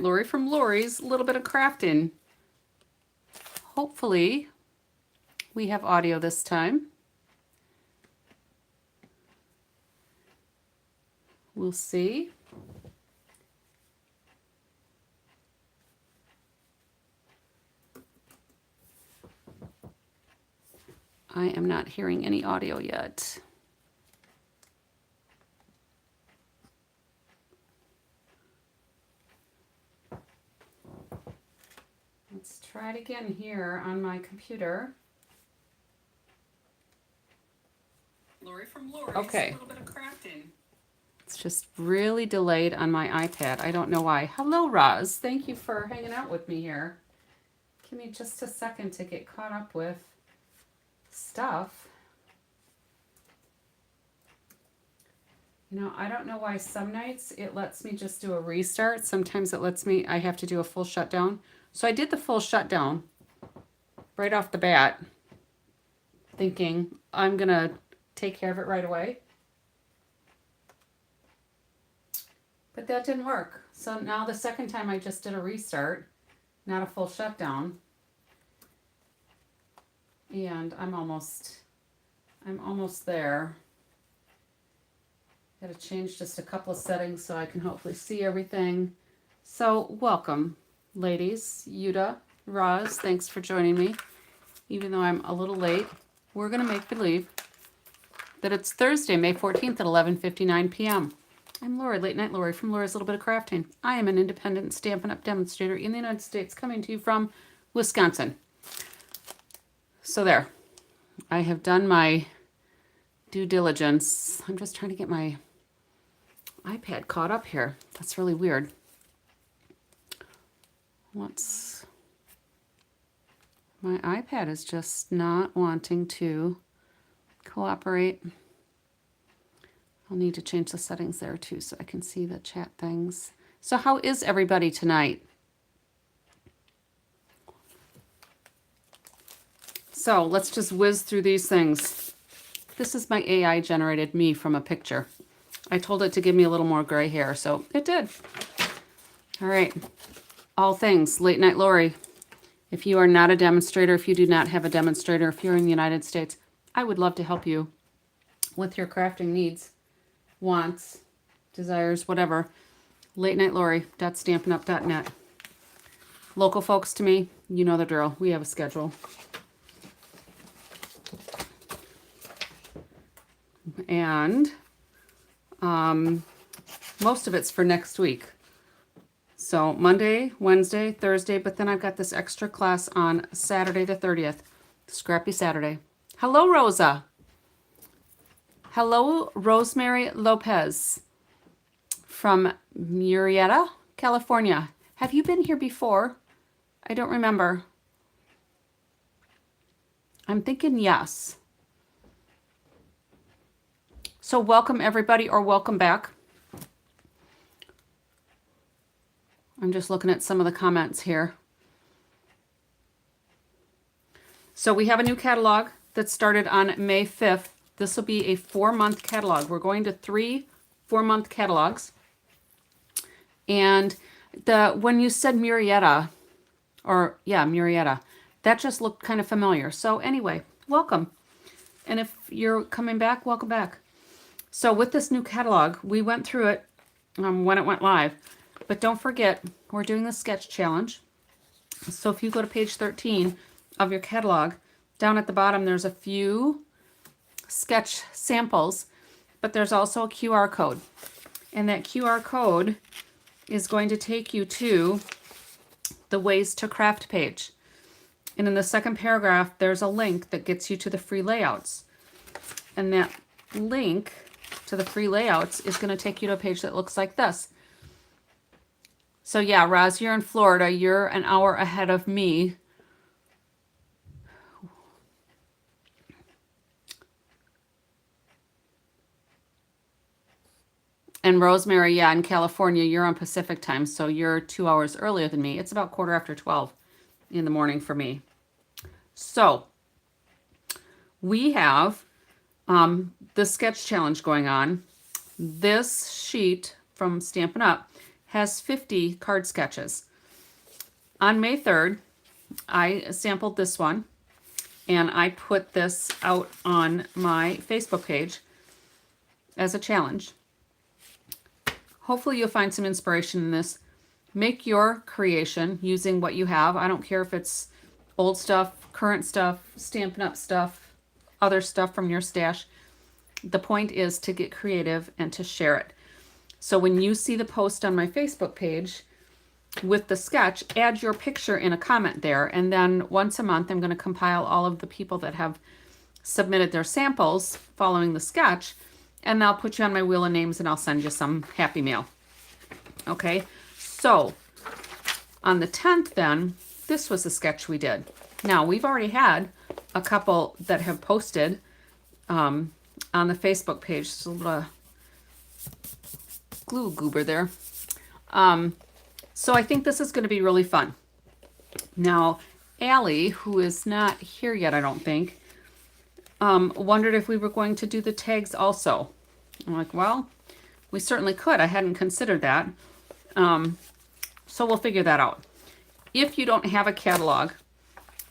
Lori from Lori's Little Bit of Craftin. Hopefully, we have audio this time. We'll see. I am not hearing any audio yet. Let's try it again here on my computer. Lori from Lori's okay. Little Bit of Craftin. It's just really delayed on my iPad. I don't know why. Hello, Roz. Thank you for hanging out with me here. Give me just a second to get caught up with stuff. You know, I don't know why some nights it lets me just do a restart. Sometimes it lets me, I have to do a full shutdown. So I did the full shutdown right off the bat, thinking I'm going to take care of it right away. But that didn't work. So now the second time I just did a restart, not a full shutdown. And I'm almost there. Got to change just a couple of settings so I can hopefully see everything. So welcome, ladies. Yuda, Roz, thanks for joining me. Even though I'm a little late, we're going to make believe that it's Thursday, May 14th at 11:59 p.m. I'm Lori, Late Night Lori from Lori's Little Bit of Crafting. I am an independent Stampin' Up! Demonstrator in the United States, coming to you from Wisconsin. So there, I have done my due diligence. I'm just trying to get my iPad caught up here. That's really weird. My iPad is just not wanting to cooperate. I'll need to change the settings there too so I can see the chat things. So how is everybody tonight? So let's just whiz through these things. This is my AI generated me from a picture. I told it to give me a little more gray hair, so it did. All right. All things Late Night Lori. If you are not a demonstrator, if you do not have a demonstrator, if you're in the United States, I would love to help you with your crafting needs, wants, desires, whatever. LateNightLori.StampinUp.net. Local folks to me, you know the drill. We have a schedule. And most of it's for next week. So Monday, Wednesday, Thursday, but then I've got this extra class on Saturday the 30th. Scrappy Saturday. Hello, Rosa. Hello, Rosemary Lopez from Murrieta, California. Have you been here before? I don't remember. I'm thinking yes. So welcome everybody, or welcome back. I'm just looking at some of the comments here. So we have a new catalog that started on May 5th. This will be a 4-month catalog. We're going to 3 4-month catalogs. And when you said Murrieta, Murrieta, that just looked kind of familiar. So anyway, welcome. And if you're coming back, welcome back. So with this new catalog, we went through it when it went live. But don't forget, we're doing the sketch challenge. So if you go to page 13 of your catalog, down at the bottom, there's a few sketch samples, but there's also a QR code. And that QR code is going to take you to the Ways to Craft page. And in the second paragraph, there's a link that gets you to the free layouts. And that link to the free layouts is going to take you to a page that looks like this. So yeah, Roz, you're in Florida. You're an hour ahead of me. And Rosemary, yeah, in California, you're on Pacific time, so you're 2 hours earlier than me. It's about 12:15 in the morning for me. So we have the sketch challenge going on. This sheet from Stampin' Up! has 50 card sketches. On May 3rd, I sampled this one and I put this out on my Facebook page as a challenge. Hopefully you'll find some inspiration in this. Make your creation using what you have. I don't care if it's old stuff, current stuff, Stampin' Up! Stuff, other stuff from your stash. The point is to get creative and to share it. So when you see the post on my Facebook page with the sketch, add your picture in a comment there. And then once a month, I'm going to compile all of the people that have submitted their samples following the sketch. And I'll put you on my wheel of names and I'll send you some happy mail. Okay, so on the 10th then, this was the sketch we did. Now, we've already had a couple that have posted on the Facebook page. There's a little glue goober there. So I think this is going to be really fun. Now, Allie, who is not here yet, I don't think, wondered if we were going to do the tags also. I'm like, well, we certainly could. I hadn't considered that. So we'll figure that out. If you don't have a catalog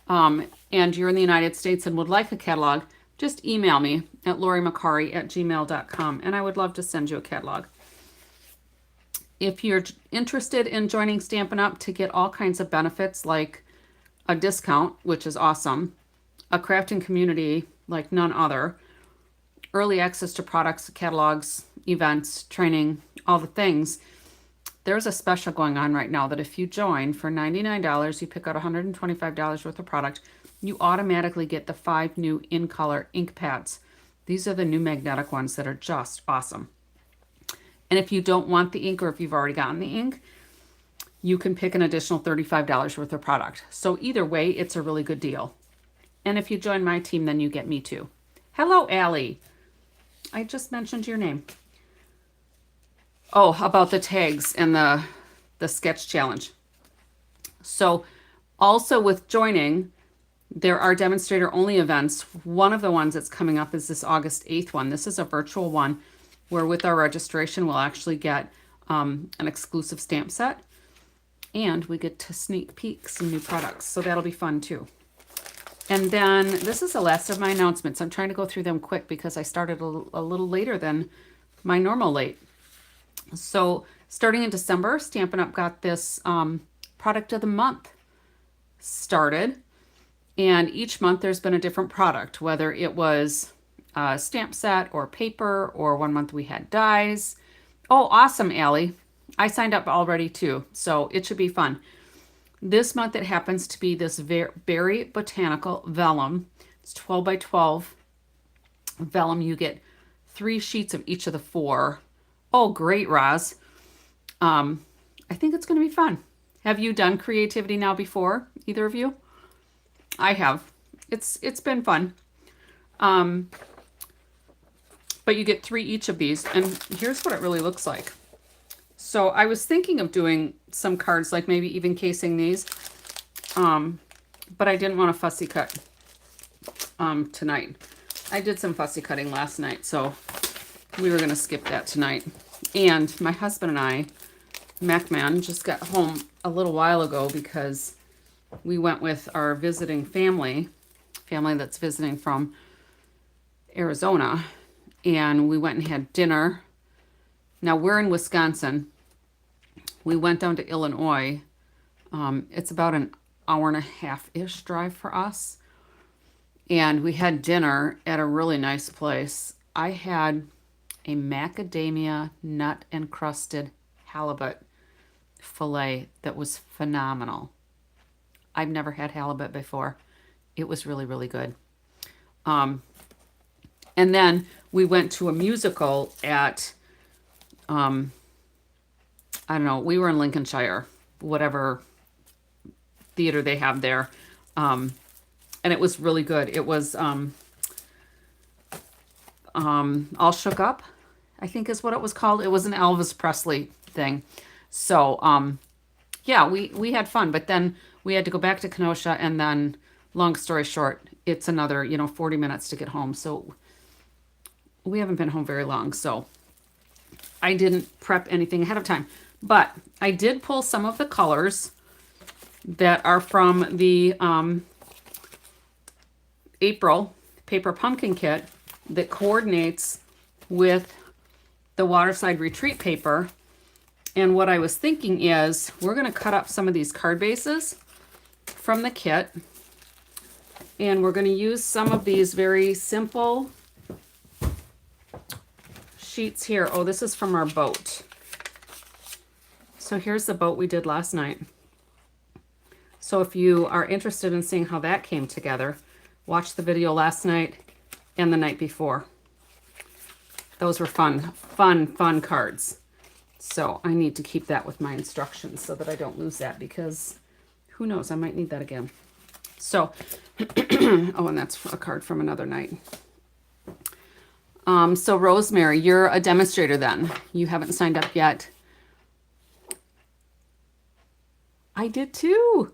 and you're in the United States and would like a catalog, just email me at lorimaccari@gmail.com and I would love to send you a catalog. If you're interested in joining Stampin' Up! To get all kinds of benefits like a discount, which is awesome, a crafting community like none other, early access to products, catalogs, events, training, all the things, there's a special going on right now that if you join for $99, you pick out $125 worth of product, you automatically get the 5 new in-color ink pads. These are the new magnetic ones that are just awesome. And if you don't want the ink or if you've already gotten the ink, you can pick an additional $35 worth of product. So either way, it's a really good deal. And if you join my team, then you get me too. Hello, Allie. I just mentioned your name. Oh, about the tags and the sketch challenge. So also with joining, there are demonstrator only events. One of the ones that's coming up is this August 8th one. This is a virtual one where with our registration, we'll actually get an exclusive stamp set and we get to sneak peek some new products. So that'll be fun too. And then this is the last of my announcements. I'm trying to go through them quick because I started a little later than my normal late. So starting in December, Stampin' Up! Got this product of the month started. And each month there's been a different product, whether it was a stamp set or paper, or one month we had dies. Oh, awesome, Allie. I signed up already too, so it should be fun. This month it happens to be this Berry Botanical Vellum. It's 12 by 12 vellum. You get 3 sheets of each of the 4. Oh, great, Roz. I think it's going to be fun. Have you done creativity now before, either of you? I have. It's been fun. But you get 3 each of these, and here's what it really looks like. So I was thinking of doing some cards, like maybe even casing these, but I didn't want to fussy cut tonight. I did some fussy cutting last night, so we were going to skip that tonight. And my husband and I, Macman, just got home a little while ago because we went with our visiting family that's visiting from Arizona, and we went and had dinner. Now we're in Wisconsin. We went down to Illinois. It's about an hour and a half-ish drive for us. And we had dinner at a really nice place. I had a macadamia nut encrusted halibut fillet that was phenomenal. I've never had halibut before. It was really, really good. And then we went to a musical at, I don't know, we were in Lincolnshire, whatever theater they have there. And it was really good. It was All Shook Up, I think is what it was called. It was an Elvis Presley thing. So, yeah, we had fun, but then we had to go back to Kenosha, and then, long story short, it's another, 40 minutes to get home. So we haven't been home very long. So I didn't prep anything ahead of time. But I did pull some of the colors that are from the April paper pumpkin kit that coordinates with the Waterside Retreat paper. And what I was thinking is we're going to cut up some of these card bases from the kit, and we're going to use some of these very simple sheets here. Oh, this is from our boat. So here's the boat we did last night. So if you are interested in seeing how that came together, watch the video last night and the night before. Those were fun cards. So I need to keep that with my instructions so that I don't lose that, because who knows, I might need that again. So, oh, and that's a card from another night. So Rosemary, you're a demonstrator then. You haven't signed up yet. I did too.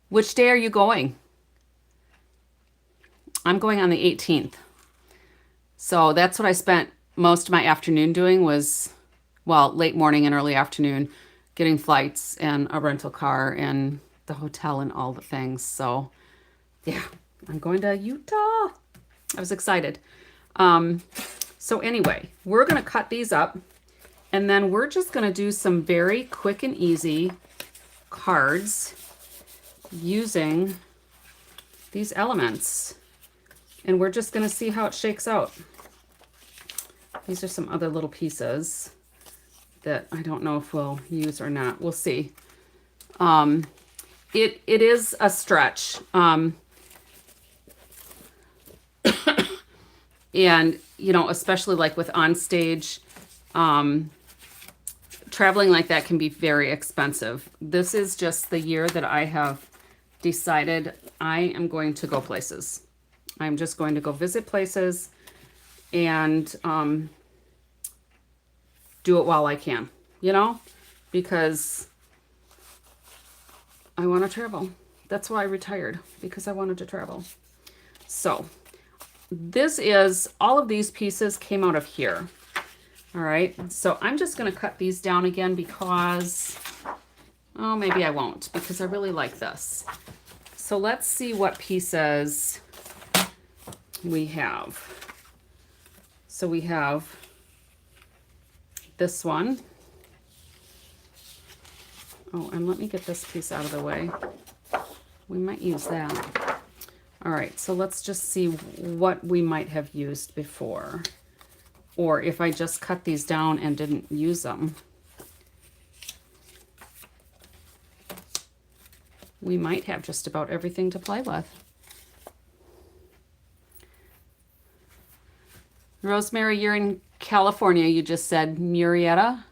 Which day are you going? I'm going on the 18th. So that's what I spent most of my afternoon doing was, well, late morning and early afternoon, getting flights and a rental car and the hotel and all the things. So yeah, I'm going to Utah. I was excited. So anyway, we're going to cut these up, and then we're just going to do some very quick and easy cards using these elements. And we're just going to see how it shakes out. These are some other little pieces that I don't know if we'll use or not. We'll see. It is a stretch. And, you know, especially like with on stage, traveling like that can be very expensive. This is just the year that I have decided I am going to go places. I'm just going to go visit places and do it while I can, you know, because I want to travel. That's why I retired, because I wanted to travel. So this is, all of these pieces came out of here. All right, so I'm just going to cut these down again because, oh, maybe I won't, because I really like this. So let's see what pieces we have. So we have this one. Oh, and let me get this piece out of the way. We might use that. All right, so let's just see what we might have used before, or if I just cut these down and didn't use them. We might have just about everything to play with. Rosemary, you're in California. You just said Murrieta.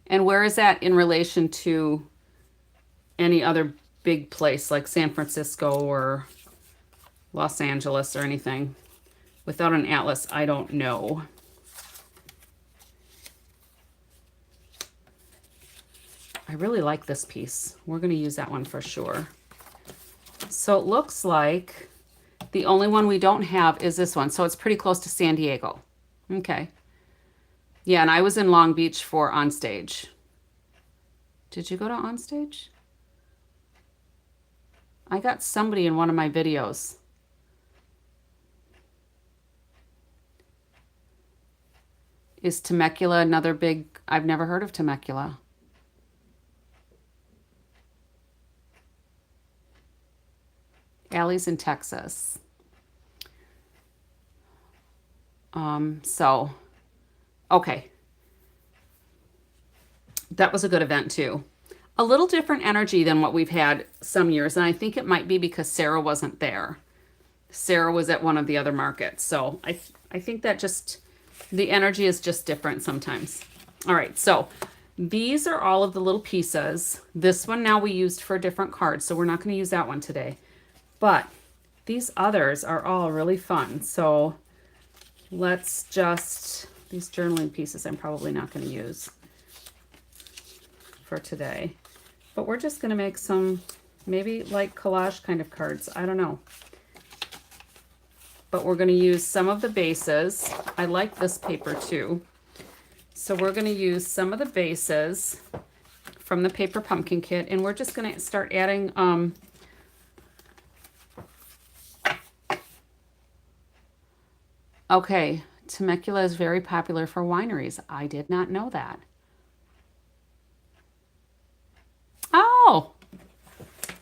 And where is that in relation to any other big place like San Francisco or Los Angeles or anything? Without an atlas, I don't know. I really like this piece. We're going to use that one for sure. So it looks like the only one we don't have is this one. So it's pretty close to San Diego. Okay. Yeah, and I was in Long Beach for Onstage. Did you go to Onstage? I got somebody in one of my videos. Is Temecula another big... I've never heard of Temecula. Allie's in Texas. So, okay. That was a good event too. A little different energy than what we've had some years, and I think it might be because Sarah wasn't there. Sarah was at one of the other markets. So I think that just, the energy is just different sometimes. All right, so these are all of the little pieces. This one now we used for a different card, so we're not going to use that one today. But these others are all really fun. So let's just, these journaling pieces I'm probably not going to use for today. But we're just going to make some maybe like collage kind of cards. I don't know. but we're going to use some of the bases. I like this paper too. So we're going to use some of the bases from the paper pumpkin kit, and we're just going to start adding okay, Temecula is very popular for wineries. I did not know that. Oh,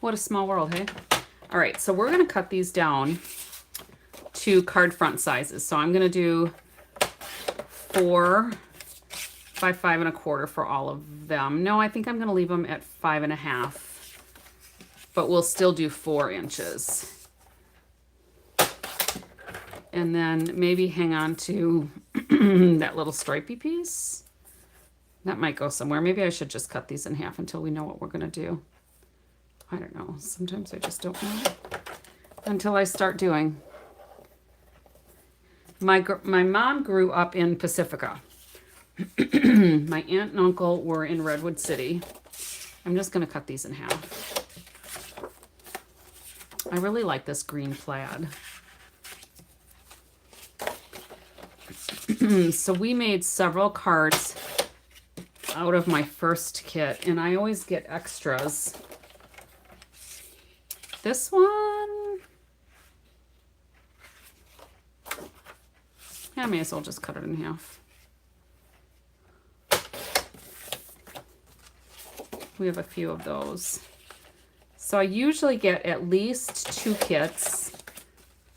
what a small world, hey? All right, so we're going to cut these down to card front sizes. So I'm going to do 4 by 5 1/4 for all of them. No, I think I'm going to leave them at 5 1/2, but we'll still do 4 inches. And then maybe hang on to that little stripey piece. That might go somewhere. Maybe I should just cut these in half until we know what we're going to do. I don't know. Sometimes I just don't know until I start doing. My mom grew up in Pacifica. My aunt and uncle were in Redwood City. I'm just going to cut these in half. I really like this green plaid. So we made several cards out of my first kit, and I always get extras. This one, I may as well just cut it in half. We have a few of those. So I usually get at least 2 kits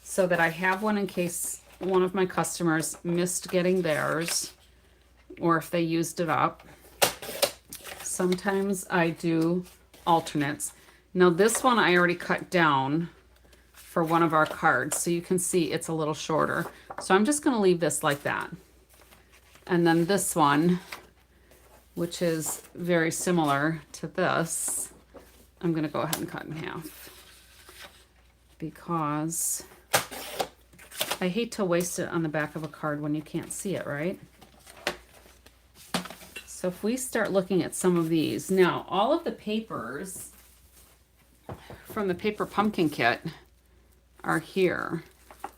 so that I have one in case one of my customers missed getting theirs or if they used it up. Sometimes I do alternates. Now this one I already cut down for one of our cards, so you can see it's a little shorter. So I'm just going to leave this like that. And then this one, which is very similar to this, I'm going to go ahead and cut in half because I hate to waste it on the back of a card when you can't see it, right? So if we start looking at some of these, now all of the papers from the paper pumpkin kit are here.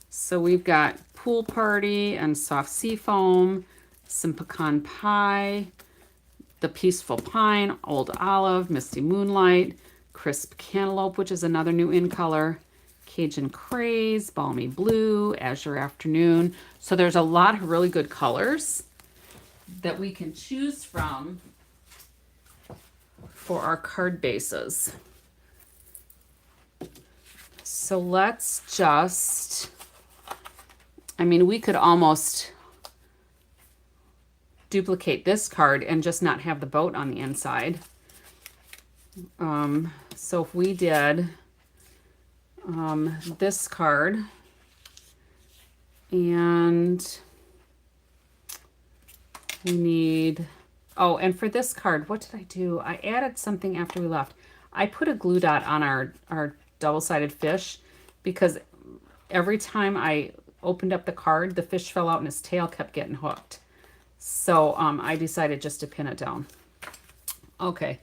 So we've got Pool Party and Soft Sea Foam, some Pecan Pie, the Peaceful Pine, Old Olive, Misty Moonlight, Crisp Cantaloupe, which is another new in color, Cajun Craze, Balmy Blue, Azure Afternoon. So there's a lot of really good colors that we can choose from for our card bases. So let's just, I mean, we could almost duplicate this card and just not have the boat on the inside. So if we did this card, and we need, oh, and for this card, what did I do? I added something after we left. I put a glue dot on our double-sided fish because every time I opened up the card, the fish fell out and his tail kept getting hooked. So I decided just to pin it down. Okay,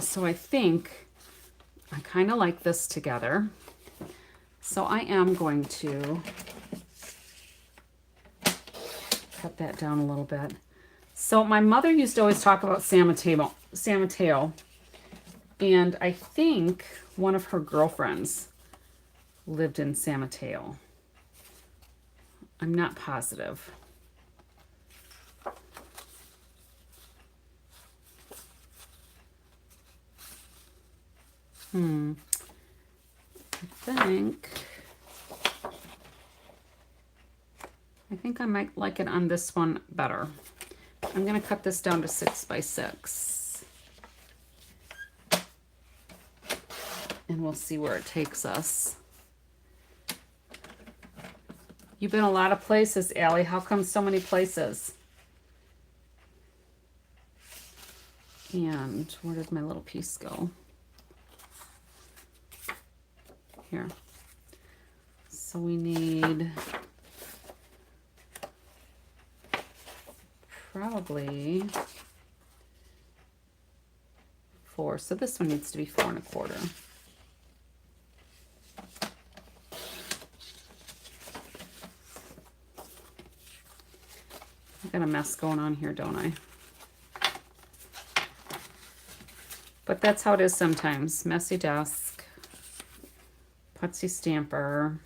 so I think I kind of like this together. So I am going to cut that down a little bit. So my mother used to always talk about San Mateo, and I think one of her girlfriends lived in San Mateo. I'm not positive. I think I might like it on this one better. I'm going to cut this down to 6 by 6. And we'll see where it takes us. You've been a lot of places, Allie. How come so many places? And where did my little piece go? Here. So we need probably 4. So this one needs to be 4 1/4. I got a mess going on here, don't I? But that's how it is sometimes. Messy desk, putsy stamper.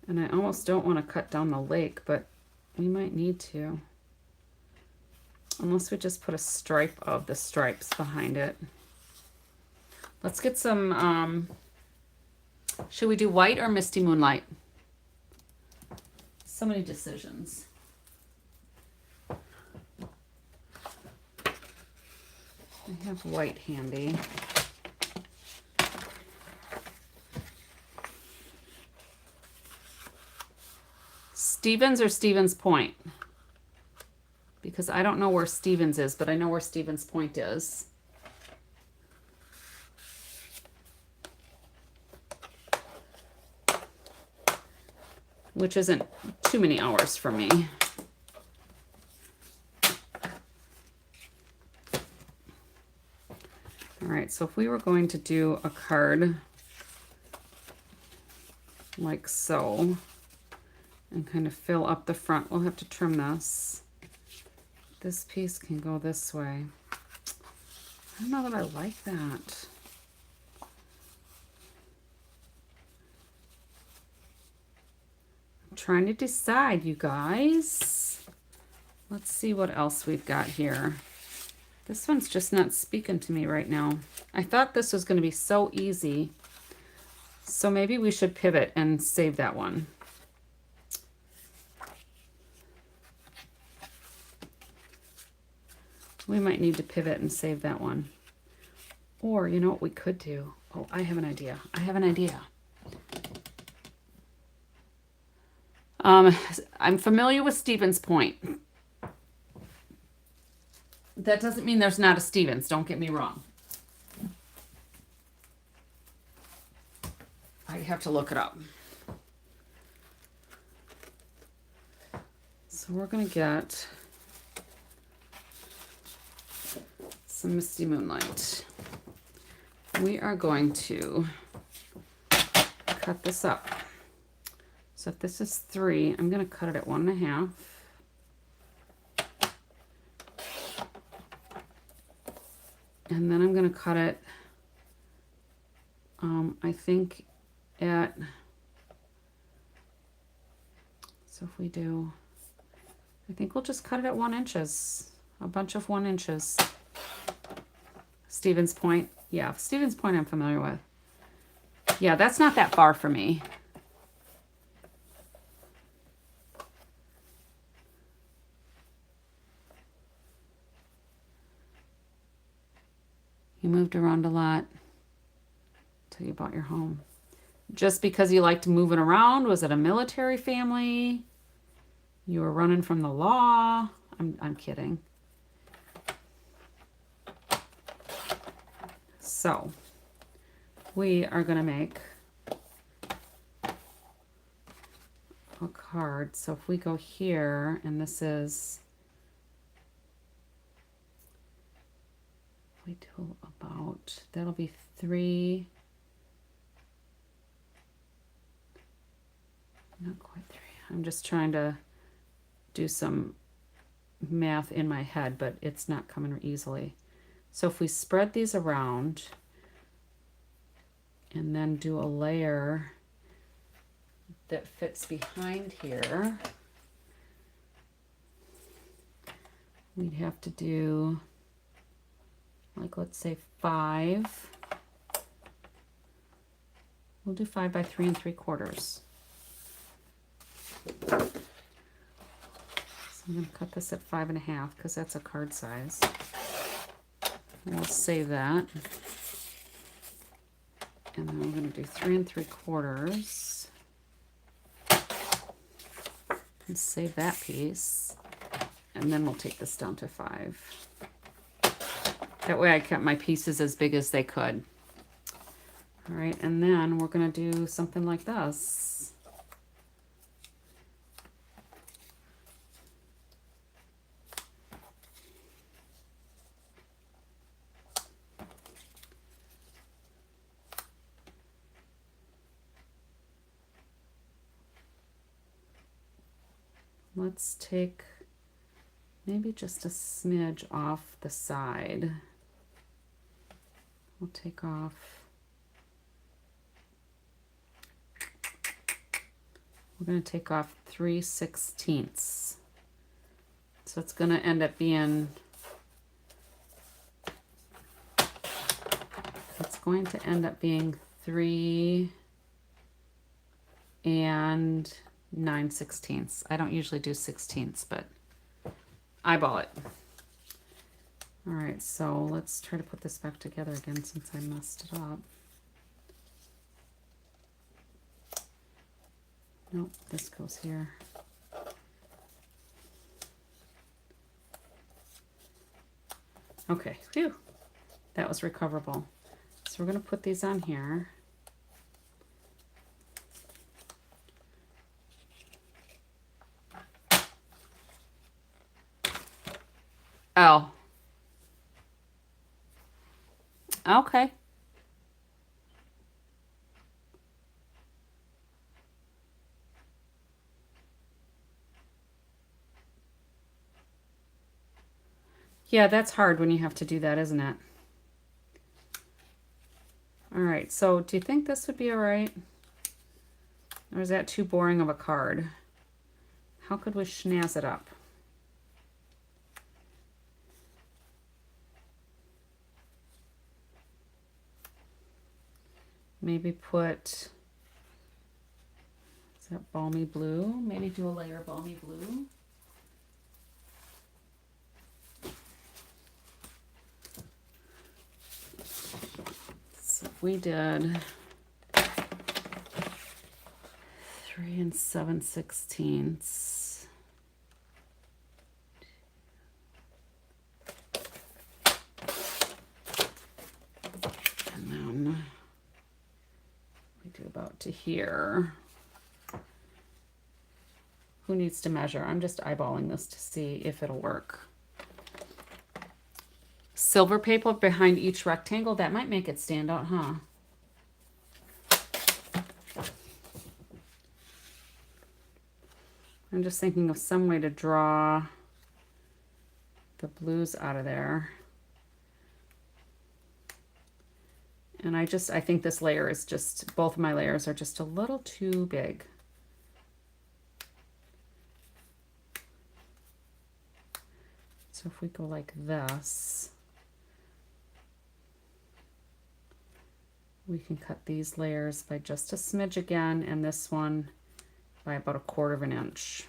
And I almost don't want to cut down the lake, but we might need to. Unless we just put a stripe of the stripes behind it. Let's get some, should we do white or misty moonlight? So many decisions. I have white handy. Stevens or Stevens Point? Because I don't know where Stevens is, but I know where Stevens Point is. Which isn't too many hours for me. All right, so if we were going to do a card like so, and kind of fill up the front, we'll have to trim this. This piece can go this way. I don't know that I like that. I'm trying to decide, you guys. Let's see what else we've got here. This one's just not speaking to me right now. I thought this was going to be so easy. So maybe we should pivot and save that one. We might need to pivot and save that one. Or, you know what we could do? Oh, I have an idea. I have an idea. I'm familiar with Stevens Point. That doesn't mean there's not a Stevens, don't get me wrong. I have to look it up. So we're going to get some Misty Moonlight. We are going to cut this up. So if this is 3, I'm going to cut it at 1.5. And then I'm going to cut it, I think at, so if we do, I think we'll just cut it at 1 inches, a bunch of 1 inches. Stevens Point, yeah, Stevens Point I'm familiar with. Yeah, that's not that far for me. You moved around a lot until you bought your home. Just because you liked moving around? Was it a military family? You were running from the law? I'm kidding. So, we are going to make a card. So if we go here, and this is, we do about, that'll be 3, not quite 3. I'm just trying to do some math in my head, but it's not coming easily. So if we spread these around and then do a layer that fits behind here, we'd have to do, like, let's say 5. We'll do 5 by 3 3/4. So I'm going to cut this at 5.5 because that's a card size. We'll save that. And then we're going to do 3 3/4. And save that piece. And then we'll take this down to 5. That way I kept my pieces as big as they could. All right, and then we're going to do something like this. let's take maybe just a smidge off the side. We'll take off, we're going to take off 3/16. So it's going to end up being, it's going to end up being 3 and 9/16. I don't usually do 16ths, but eyeball it. All right, so let's try to put this back together again since I messed it up. Nope, this goes here. Okay, phew, that was recoverable. So we're going to put these on here. Oh. Okay. Yeah, that's hard when you have to do that, isn't it? All right, so do you think this would be all right? Or is that too boring of a card? How could we schnazz it up? Maybe put, is that balmy blue? Maybe do a layer of balmy blue. So if we did 3 7/16. And then we do about to here. Who needs to measure? I'm just eyeballing this to see if it'll work. Silver paper behind each rectangle, that might make it stand out, huh? I'm just thinking of some way to draw the blues out of there. And I think this layer is just, both of my layers are just a little too big. So if we go like this, we can cut these layers by just a smidge again, and this one by about 1/4 of an inch.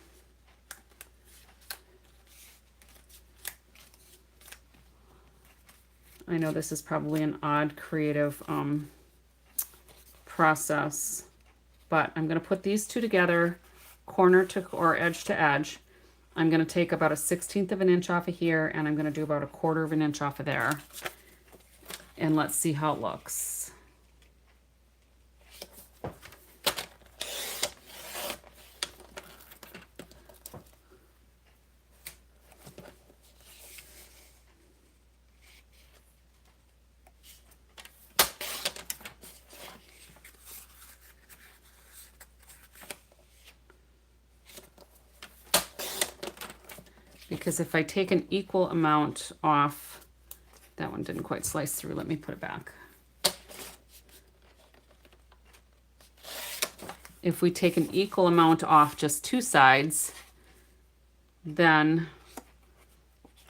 I know this is probably an odd creative process, but I'm going to put these two together, corner to or edge to edge. I'm going to take about a 1/16 of an inch off of here, and I'm going to do about 1/4 of an inch off of there. And let's see how it looks. Because if I take an equal amount off, that one didn't quite slice through. Let me put it back. If we take an equal amount off just two sides, then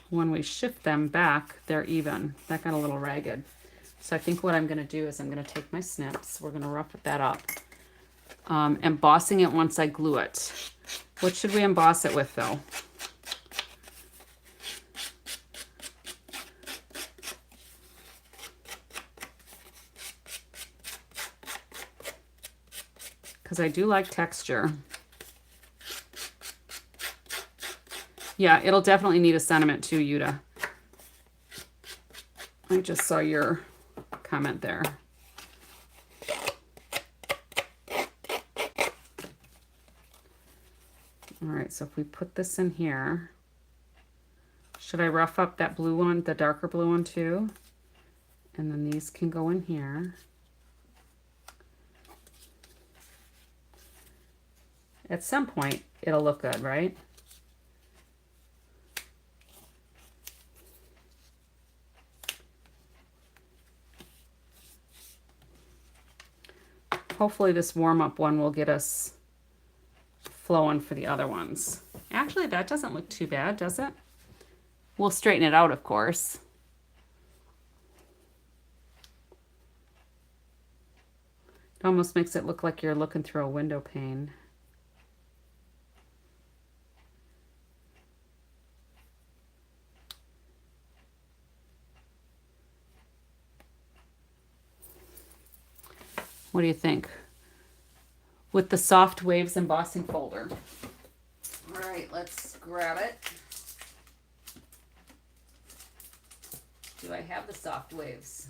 when we shift them back, they're even. That got a little ragged. So I think what I'm going to do is I'm going to take my snips. We're going to rough that up. Embossing it once I glue it. What should we emboss it with though? Because I do like texture. Yeah, it'll definitely need a sentiment too, Yuta. I just saw your comment there. All right, so if we put this in here, should I rough up that blue one, the darker blue one too? And then these can go in here. At some point, it'll look good, right? hopefully this warm-up one will get us flowing for the other ones. Actually, that doesn't look too bad, does it? We'll straighten it out, of course. It almost makes it look like you're looking through a window pane. What do you think? With the soft waves embossing folder. All right, let's grab it. Do I have the soft waves?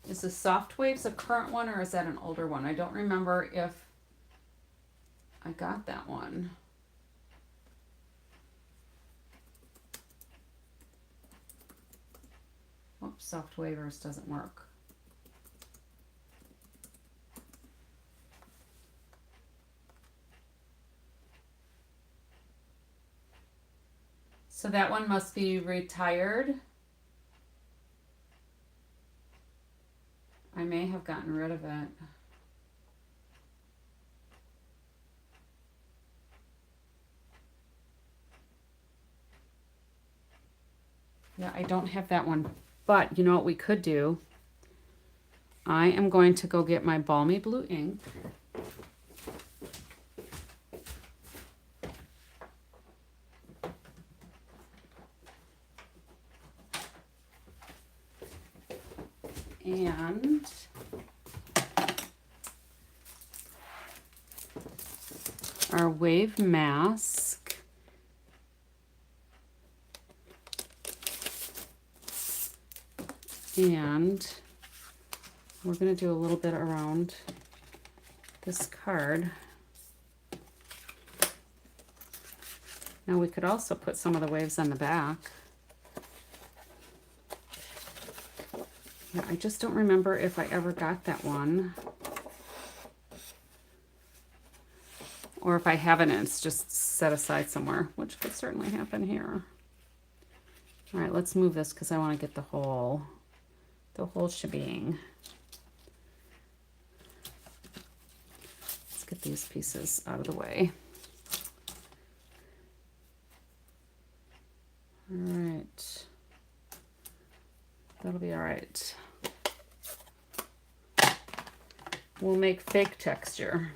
Is the soft waves a current one or is that an older one? I don't remember if I got that one. Oops, soft wavers doesn't work. So that one must be retired. I may have gotten rid of it. Yeah, I don't have that one. But you know what we could do? I am going to go get my Balmy Blue ink. And our wave mask. And we're going to do a little bit around this card. Now we could also put some of the waves on the back. Yeah, I just don't remember if I ever got that one. Or if I haven't, it's just set aside somewhere, which could certainly happen here. All right, let's move this because I want to get the whole shebang. Let's get these pieces out of the way. All right. That'll be all right. We'll make fake texture.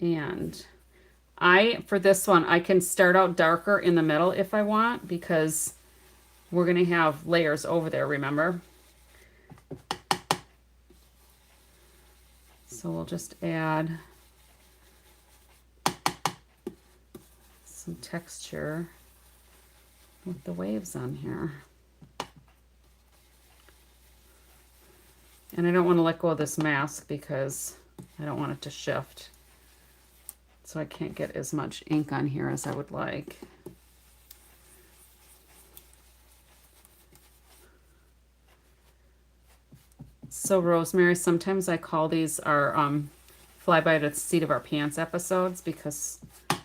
And for this one, I can start out darker in the middle if I want, because we're going to have layers over there, remember? So we'll just add some texture with the waves on here. And I don't want to let go of this mask because I don't want it to shift. So I can't get as much ink on here as I would like. So Rosemary, sometimes I call these our fly by the seat of our pants episodes, because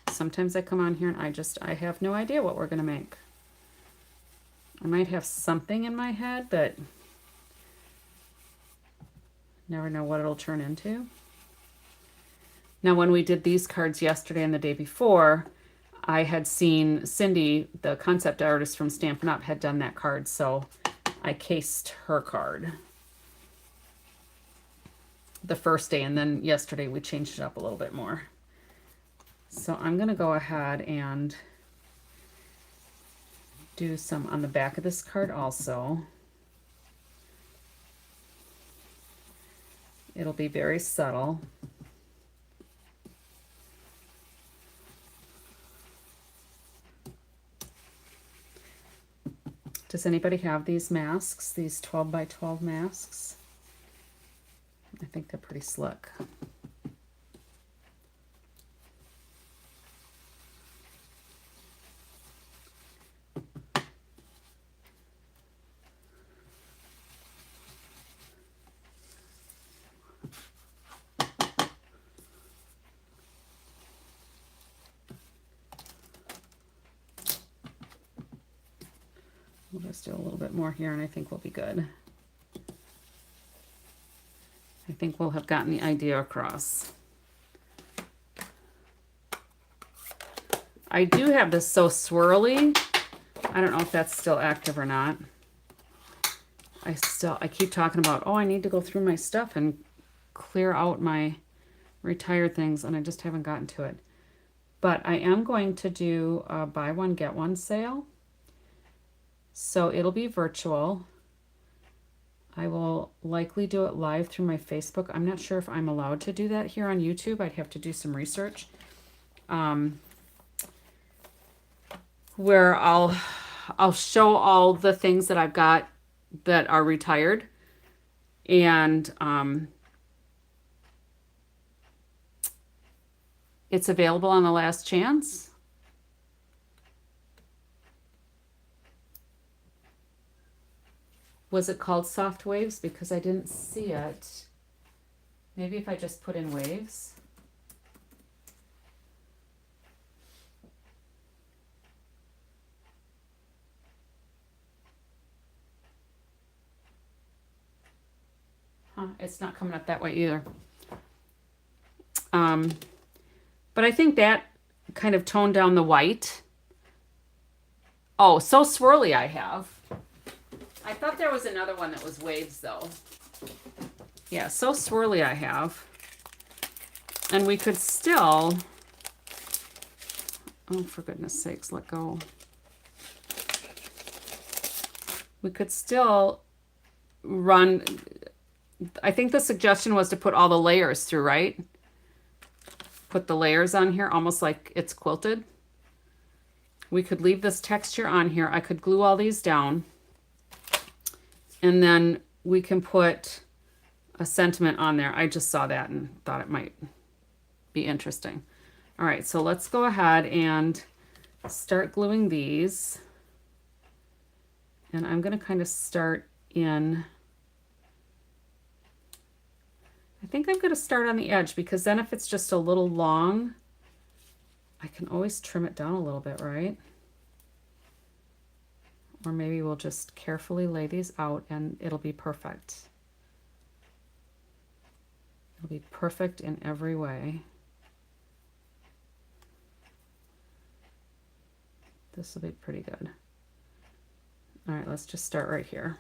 sometimes I come on here and I have no idea what we're going to make. I might have something in my head, but never know what it'll turn into. Now, when we did these cards yesterday and the day before, I had seen Cindy, the concept artist from Stampin' Up, had done that card, so I cased her card the first day, and then yesterday we changed it up a little bit more. So I'm going to go ahead and do some on the back of this card also. It'll be very subtle. Does anybody have these masks, these 12 by 12 masks? I think they're pretty slick. We'll just do a little bit more here and I think we'll be good. I think we'll have gotten the idea across. I do have this So Swirly. I don't know if that's still active or not. I keep talking about, oh, I need to go through my stuff and clear out my retired things, and I just haven't gotten to it. But I am going to do a buy one, get one sale. So it'll be virtual. I will likely do it live through my Facebook. I'm not sure if I'm allowed to do that here on YouTube. I'd have to do some research. Where I'll show all the things that I've got that are retired, and it's available on the last chance. Was it called Soft Waves? Because I didn't see it. Maybe if I just put in waves. Huh, it's not coming up that way either. But I think that kind of toned down the white. Oh, So Swirly I have. I thought there was another one that was waves though. Yeah, So Swirly I have. And we could still, oh, for goodness sakes, let go. We could still run, I think the suggestion was to put all the layers through, right? Put the layers on here almost like it's quilted. We could leave this texture on here. I could glue all these down. And then we can put a sentiment on there. I just saw that and thought it might be interesting. All right, so let's go ahead and start gluing these. And I'm going to kind of start in, I think I'm going to start on the edge, because then if it's just a little long, I can always trim it down a little bit, right? Or maybe we'll just carefully lay these out and it'll be perfect. It'll be perfect in every way. This will be pretty good. All right, let's just start right here.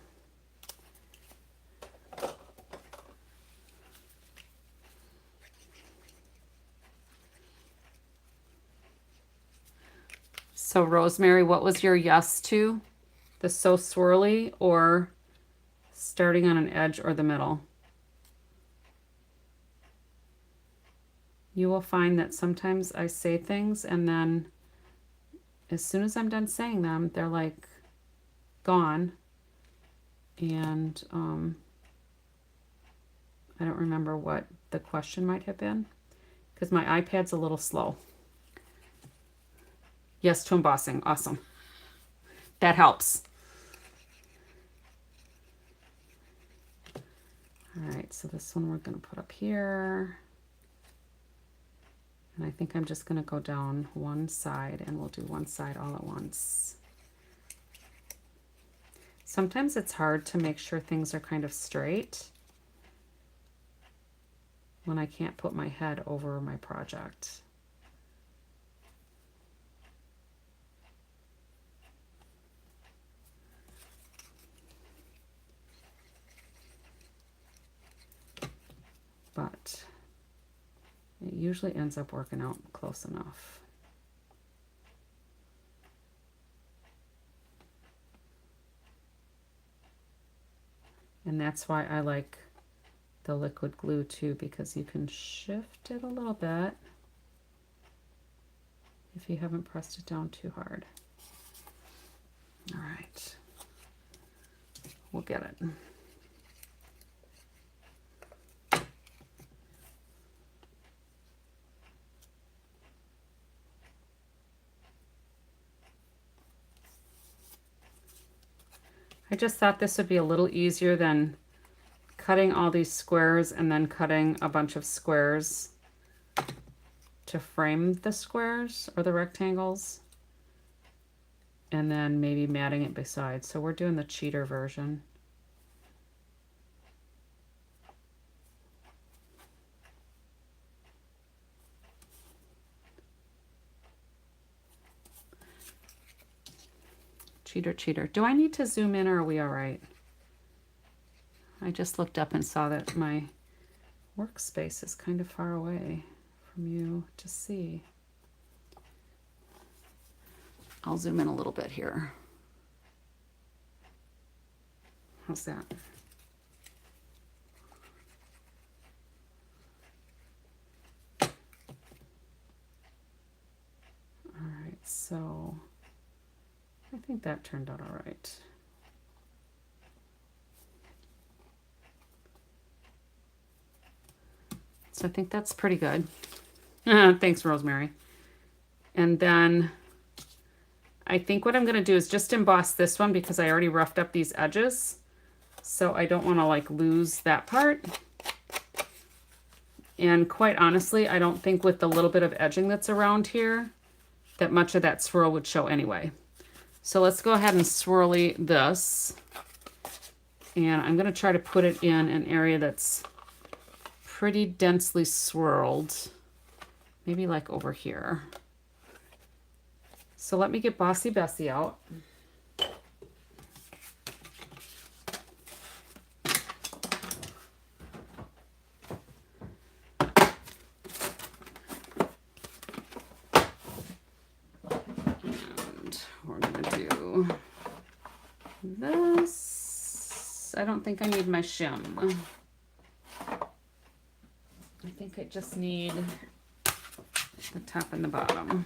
So Rosemary, what was your yes to? The So Swirly or starting on an edge or the middle? You will find that sometimes I say things and then as soon as I'm done saying them, they're like gone. And I don't remember what the question might have been because my iPad's a little slow. Yes to embossing. Awesome. That helps. All right, so this one we're going to put up here. And I think I'm just going to go down one side and we'll do one side all at once. Sometimes it's hard to make sure things are kind of straight when I can't put my head over my project. But it usually ends up working out close enough. And that's why I like the liquid glue too, because you can shift it a little bit if you haven't pressed it down too hard. All right, we'll get it. I just thought this would be a little easier than cutting all these squares and then cutting a bunch of squares to frame the squares or the rectangles. and then maybe matting it beside. So we're doing the cheater version. Cheater, cheater. Do I need to zoom in or are we all right? I just looked up and saw that my workspace is kind of far away from you to see. I'll zoom in a little bit here. How's that? All right, so I think that turned out all right. So I think that's pretty good. Thanks, Rosemary. And then I think what I'm going to do is just emboss this one because I already roughed up these edges. So I don't want to like lose that part. And quite honestly, I don't think with the little bit of edging that's around here that much of that swirl would show anyway. So let's go ahead and swirly this. And I'm going to try to put it in an area that's pretty densely swirled. Maybe like over here. So let me get Bossy Bessie out. This, I don't think I need my shim. I think I just need the top and the bottom.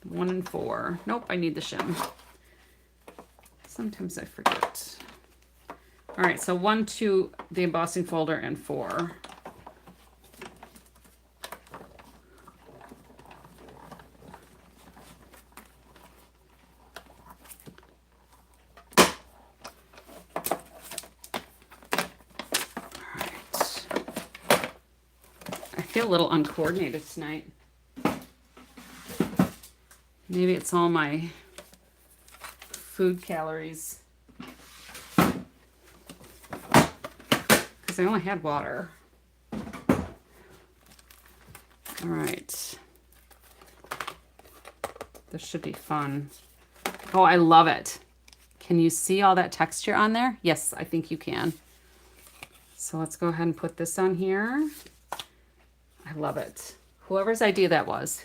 1 and 4. Nope, I need the shim. Sometimes I forget. All right, so 1 to the embossing folder and 4. A little uncoordinated tonight. Maybe it's all my food calories because I only had water. All right, this should be fun. Oh, I love it. Can you see all that texture on there? Yes, I think you can. So let's go ahead and put this on here. I love it. Whoever's idea that was.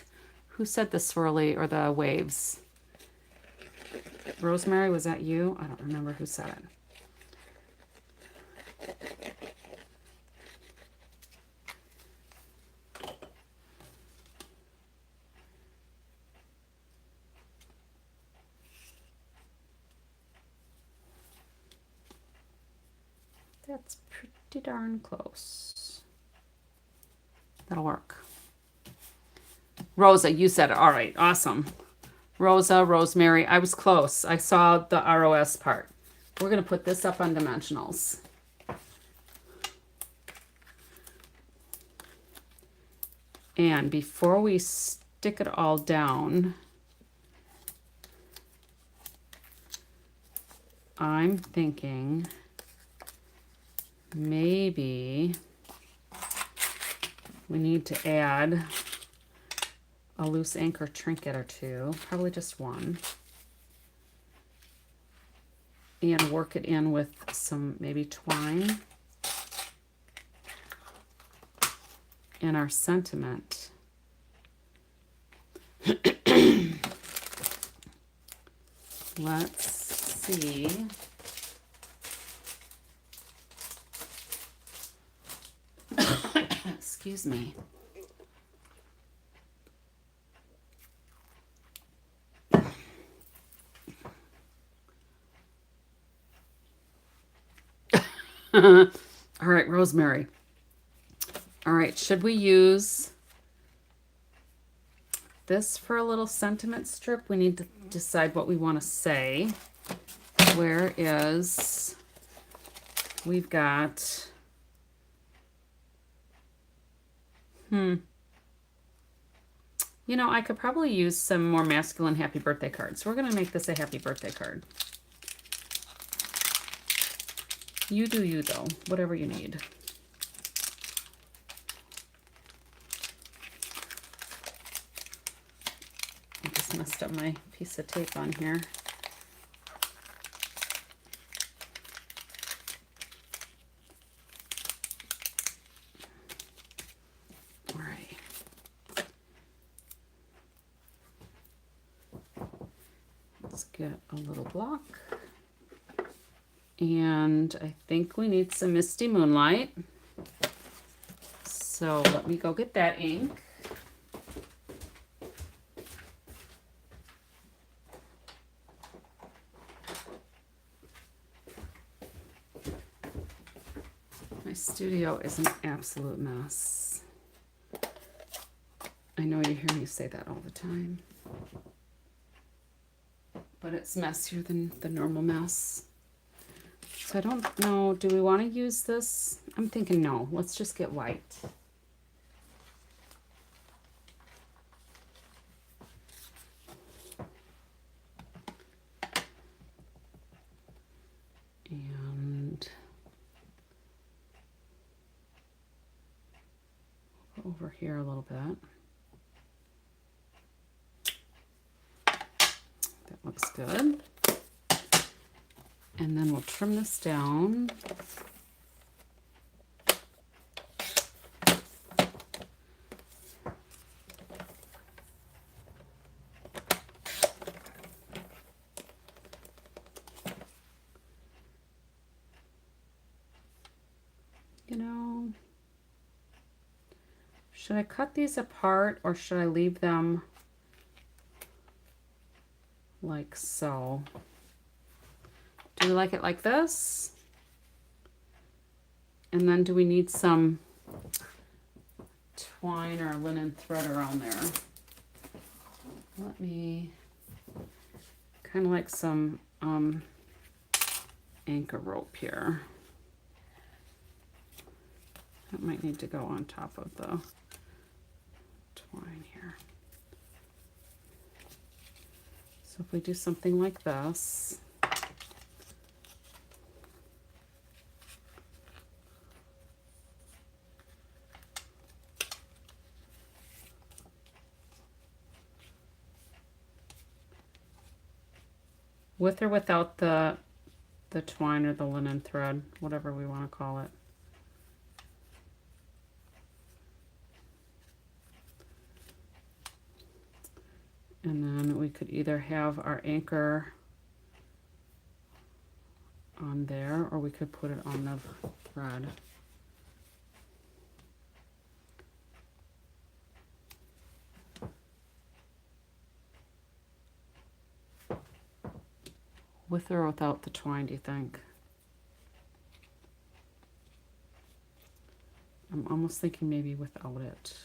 Who said the swirly or the waves? Rosemary, was that you? I don't remember who said it. That's pretty darn close. That'll work. Rosa, you said it. All right, awesome. Rosa, Rosemary, I was close. I saw the ROS part. We're going to put this up on dimensionals. And before we stick it all down, I'm thinking maybe we need to add a loose anchor trinket or 2, probably just 1, and work it in with some maybe twine and our sentiment. Let's see. Excuse me. All right, Rosemary. All right, should we use this for a little sentiment strip? We need to decide what we want to say. Where is, we've got, You know, I could probably use some more masculine happy birthday cards. We're going to make this a happy birthday card. You do you, though. Whatever you need. I just messed up my piece of tape on here. All right. Let's get a little block. And I think we need some Misty Moonlight. So let me go get that ink. My studio is an absolute mess. I know you hear me say that all the time. But it's messier than the normal mess. So I don't know, do we want to use this? I'm thinking no, let's just get white. And over here a little bit. That looks good. And then we'll trim this down. You know, should I cut these apart or should I leave them like so? Do we like it like this? And then do we need some twine or linen thread around there? Let me kind of like some anchor rope here. That might need to go on top of the twine here. So if we do something like this, with or without the twine or the linen thread, whatever we want to call it. And then we could either have our anchor on there or we could put it on the thread. With or without the twine, do you think? I'm almost thinking maybe without it.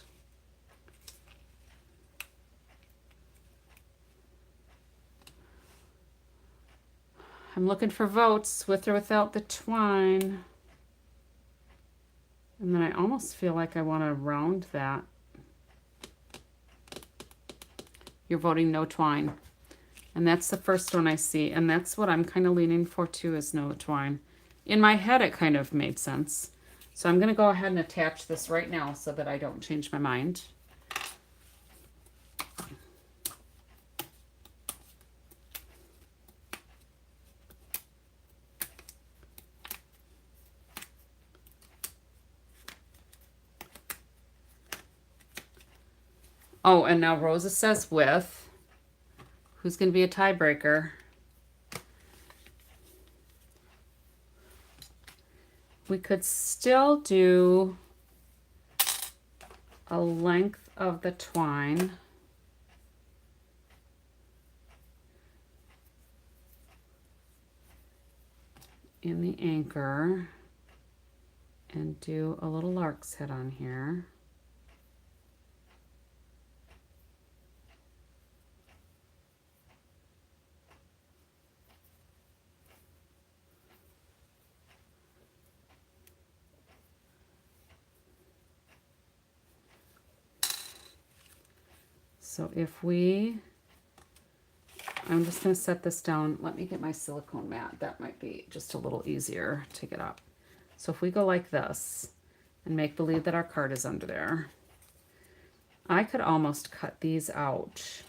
I'm looking for votes, with or without the twine. And then I almost feel like I want to round that. You're voting no twine. And that's the first one I see. And that's what I'm kind of leaning for too, is no twine. In my head, it kind of made sense. So I'm going to go ahead and attach this right now so that I don't change my mind. Oh, and now Rosa says with. Who's going to be a tiebreaker? We could still do a length of the twine. In the anchor and do a little lark's head on here. So I'm just going to set this down. Let me get my silicone mat. That might be just a little easier to get up. So if we go like this and make believe that our card is under there, I could almost cut these out.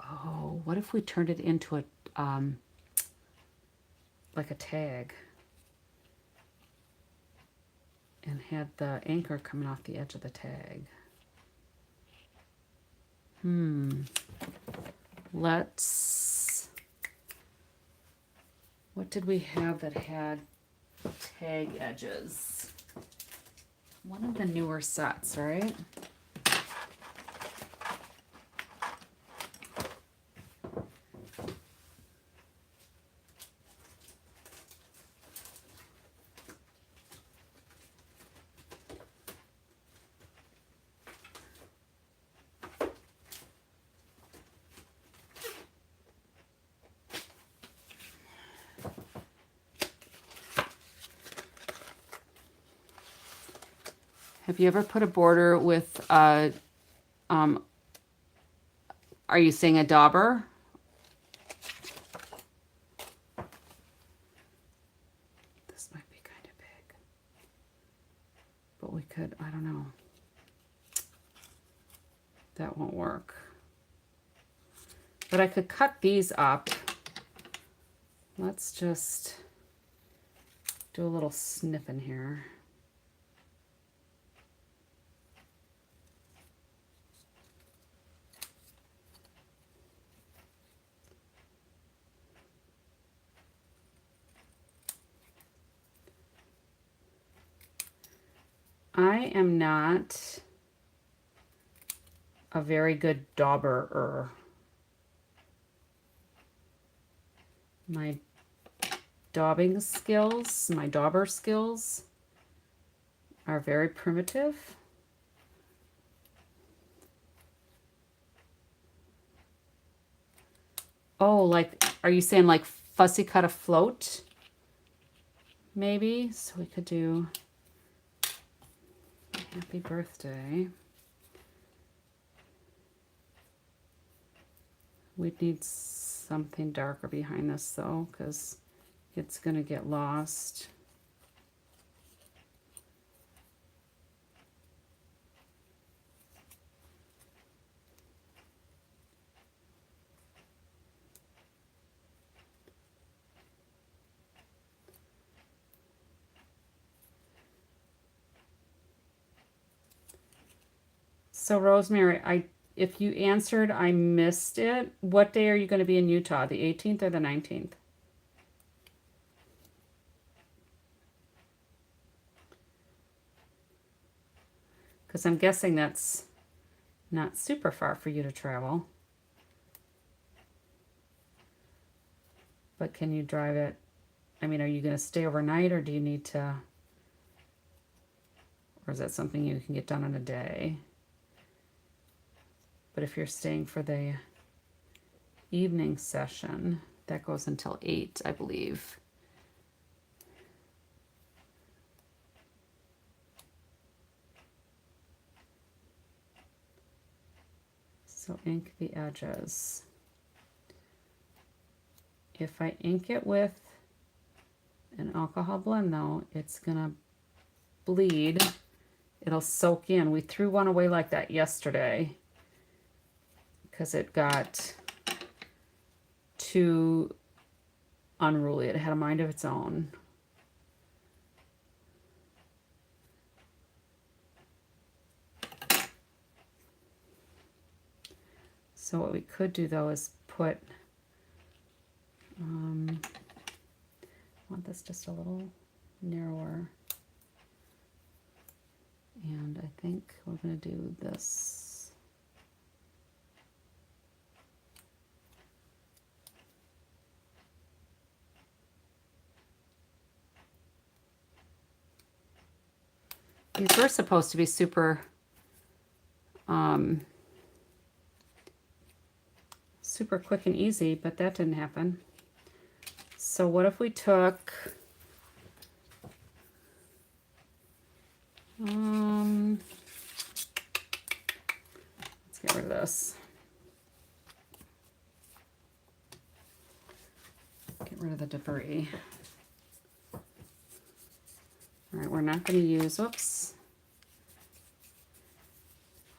Oh, what if we turned it into a, like a tag and had the anchor coming off the edge of the tag? What did we have that had tag edges? One of the newer sets, right? Have you ever put a border with are you saying a dauber? This might be kind of big, but we could, I don't know. That won't work. But I could cut these up. Let's just do a little snipping here. I am not a very good dauberer. My dauber skills are very primitive. Oh, like, are you saying like fussy cut a float? Maybe, so we could do happy birthday. We'd need something darker behind this though, because it's going to get lost. So Rosemary, if you answered, I missed it. What day are you going to be in Utah? The 18th or the 19th? Because I'm guessing that's not super far for you to travel. But can you drive it? I mean, are you going to stay overnight, or do you need to, or is that something you can get done in a day? But if you're staying for the evening session, that goes until 8, I believe. So ink the edges. If I ink it with an alcohol blend though, it's gonna bleed. It'll soak in. We threw one away like that yesterday because it got too unruly. It had a mind of its own. So what we could do though is put, I want this just a little narrower. And I think we're going to do this. These were supposed to be super, super quick and easy, but that didn't happen. So what if we took, Get rid of this. Get rid of the debris. All right, we're not going to use, whoops.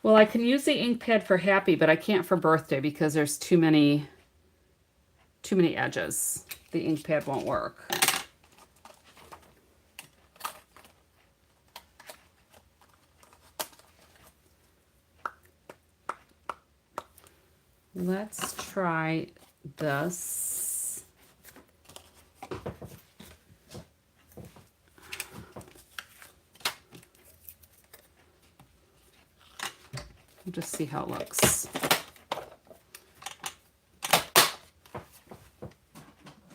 Well, I can use the ink pad for happy, but I can't for birthday because there's too many edges. The ink pad won't work. Let's try this. We'll just see how it looks.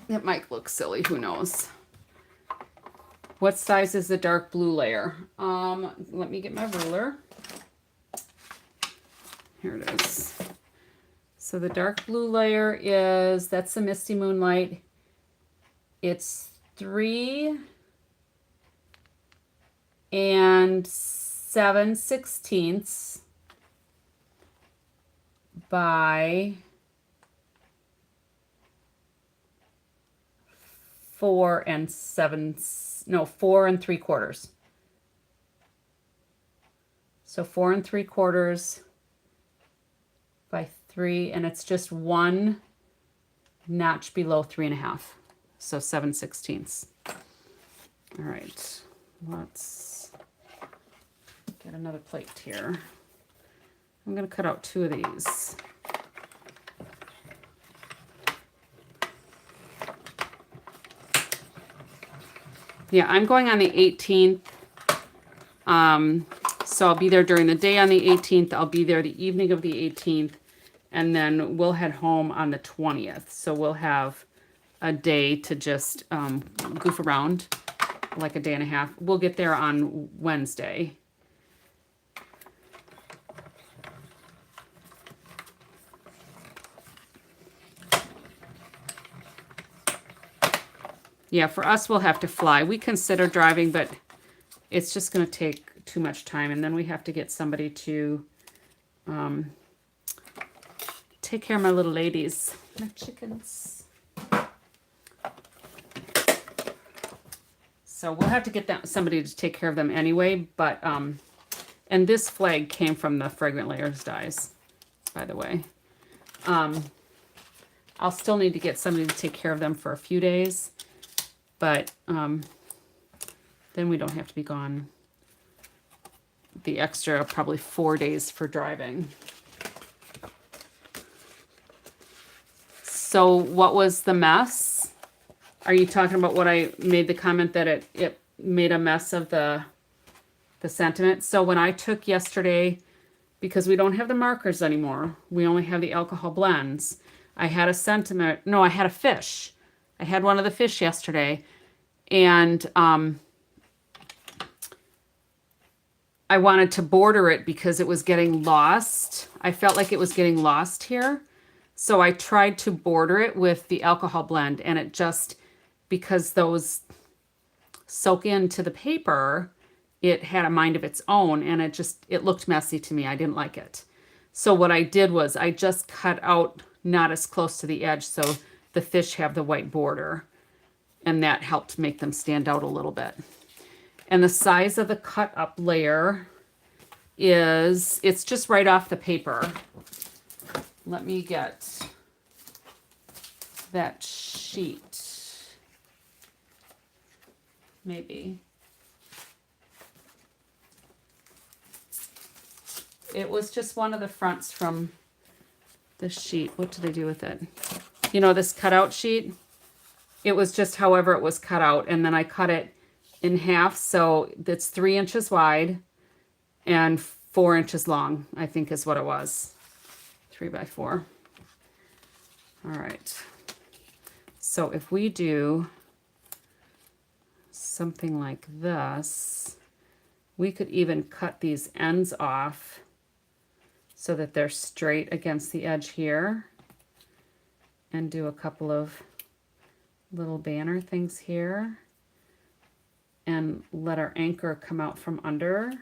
It might look silly, who knows. What size is the dark blue layer? Let me get my ruler. Here it is. So the dark blue layer is, that's the Misty Moonlight. It's 3 7/16 by 4 3/4. So 4 3/4 by 3, and it's just 1 notch below 3.5. So 7/16. All right, let's get another plate here. I'm going to cut out 2 of these. Yeah, I'm going on the 18th. So I'll be there during the day on the 18th. I'll be there the evening of the 18th. And then we'll head home on the 20th. So we'll have a day to just goof around, like a day and a half. We'll get there on Wednesday. Yeah, for us, we'll have to fly. We consider driving, but it's just going to take too much time. And then we have to get somebody to take care of my little ladies, my chickens. So we'll have to get somebody to take care of them anyway. But and this flag came from the Fragrant Layers dies, by the way. I'll still need to get somebody to take care of them for a few days. But then we don't have to be gone the extra probably 4 days for driving. So what was the mess? Are you talking about what I made the comment that it made a mess of the sentiment? So when I took yesterday, because we don't have the markers anymore, we only have the alcohol blends, I had a sentiment, no, I had a fish. I had one of the fish yesterday, and I wanted to border it because it was getting lost. I felt like it was getting lost here. So I tried to border it with the alcohol blend, and it just, because those soak into the paper, it had a mind of its own, and it looked messy to me. I didn't like it. So what I did was I just cut out not as close to the edge so the fish have the white border, and that helped make them stand out a little bit. And the size of the cut up layer it's just right off the paper. Let me get that sheet. Maybe. It was just one of the fronts from the sheet. What did they do with it? You know, this cutout sheet? It was just however it was cut out, and then I cut it in half, so it's 3 inches wide and 4 inches long, I think is what it was. 3 by 4. All right. So if we do something like this, we could even cut these ends off so that they're straight against the edge here, and do a couple of little banner things here, and let our anchor come out from under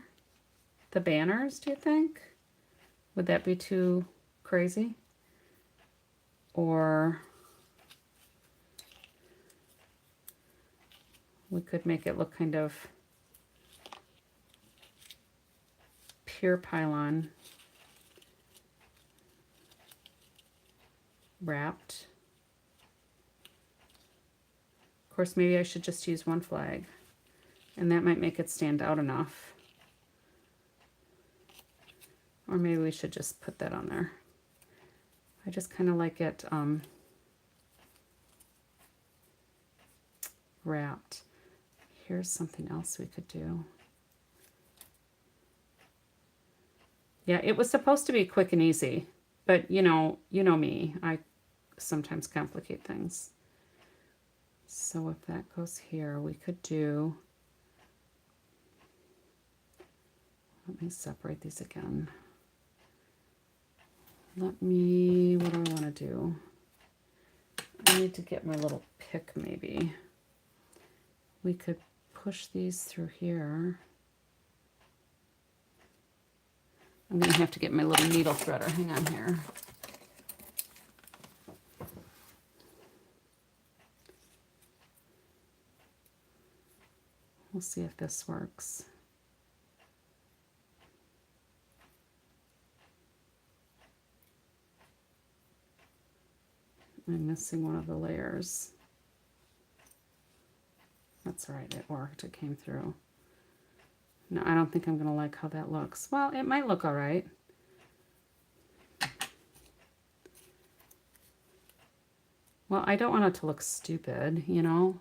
the banners, do you think? Would that be too crazy? Or we could make it look kind of pure pylon wrapped. Of course, maybe I should just use one flag, and that might make it stand out enough. Or maybe we should just put that on there. I just kind of like it wrapped. Here's something else we could do. Yeah, it was supposed to be quick and easy, but you know me, I sometimes complicate things. So if that goes here, we could do, let me separate these again. What do I want to do? I need to get my little pick maybe. We could push these through here. I'm going to have to get my little needle threader. Hang on here. We'll see if this works. I'm missing one of the layers. That's all right, it worked, it came through. No, I don't think I'm gonna like how that looks. Well, it might look all right. Well, I don't want it to look stupid, you know?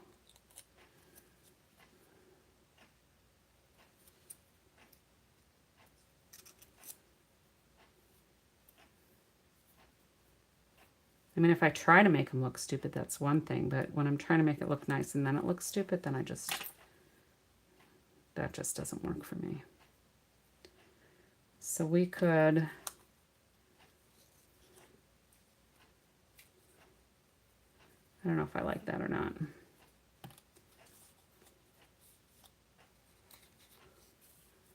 I mean, if I try to make them look stupid, that's one thing, but when I'm trying to make it look nice and then it looks stupid, then that just doesn't work for me. So we could, I don't know if I like that or not.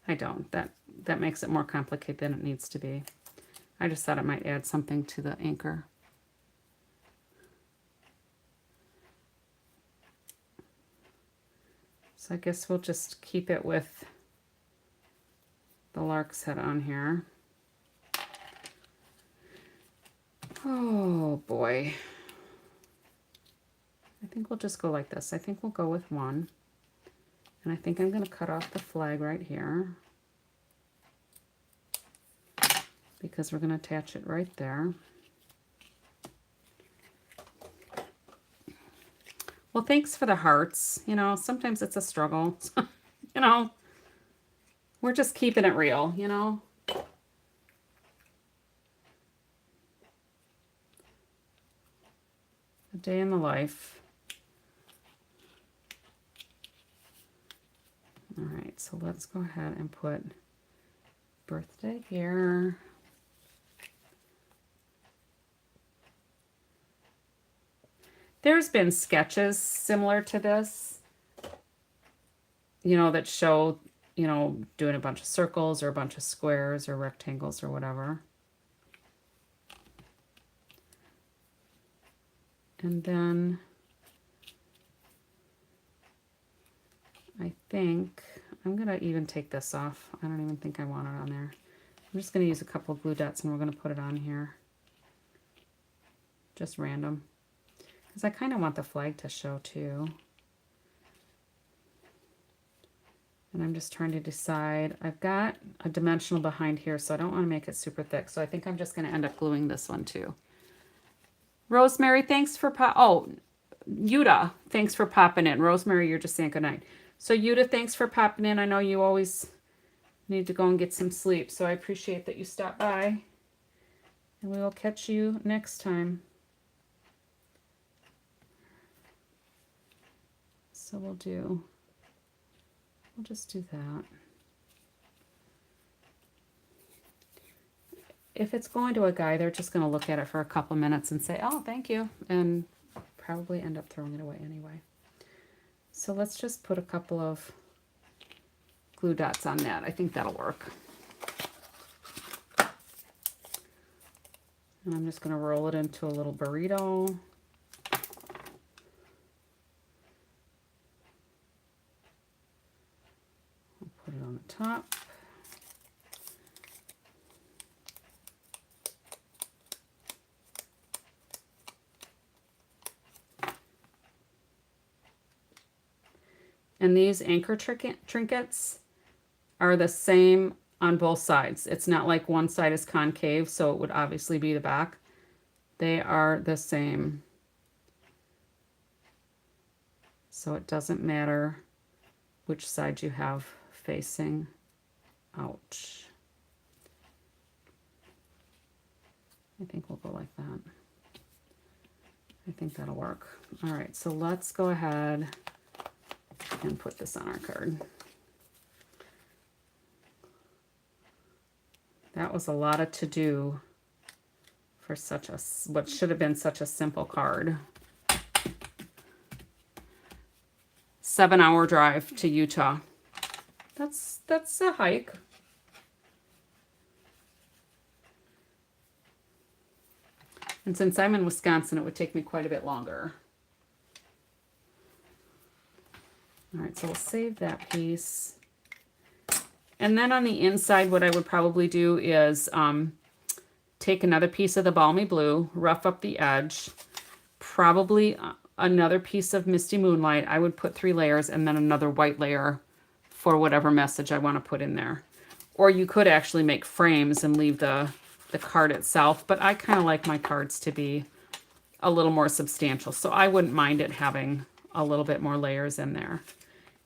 I don't. That makes it more complicated than it needs to be. I just thought it might add something to the anchor. So I guess we'll just keep it with the lark's head on here. Oh boy. I think we'll just go like this. I think we'll go with one. And I think I'm going to cut off the flag right here, because we're going to attach it right there. Well, thanks for the hearts. You know, sometimes it's a struggle. You know, we're just keeping it real, you know. A day in the life. All right, so let's go ahead and put birthday here. There's been sketches similar to this, you know, that show, you know, doing a bunch of circles or a bunch of squares or rectangles or whatever. And then I think I'm going to even take this off. I don't even think I want it on there. I'm just going to use a couple of glue dots and we're going to put it on here. Just random. Because I kind of want the flag to show too. And I'm just trying to decide. I've got a dimensional behind here, so I don't want to make it super thick. So I think I'm just going to end up gluing this one too. Rosemary, thanks for Yuda, thanks for popping in. Rosemary, you're just saying goodnight. So Yuda, thanks for popping in. I know you always need to go and get some sleep, so I appreciate that you stopped by. And we will catch you next time. So we'll just do that. If it's going to a guy, they're just going to look at it for a couple minutes and say, oh, thank you, and probably end up throwing it away anyway. So let's just put a couple of glue dots on that. I think that'll work. And I'm just going to roll it into a little burrito. I'll put it on the top. And these anchor trinkets are the same on both sides. It's not like one side is concave, so it would obviously be the back. They are the same. So it doesn't matter which side you have facing out. I think we'll go like that. I think that'll work. All right, so let's go ahead and put this on our card. That was a lot of to-do for such a, what should have been such a simple card. 7-hour drive to Utah. That's a hike. And since I'm in Wisconsin, it would take me quite a bit longer. All right, so we'll save that piece. And then on the inside, what I would probably do is take another piece of the Balmy Blue, rough up the edge, probably another piece of Misty Moonlight. I would put 3 layers and then another white layer for whatever message I want to put in there. Or you could actually make frames and leave the card itself, but I kind of like my cards to be a little more substantial, so I wouldn't mind it having a little bit more layers in there.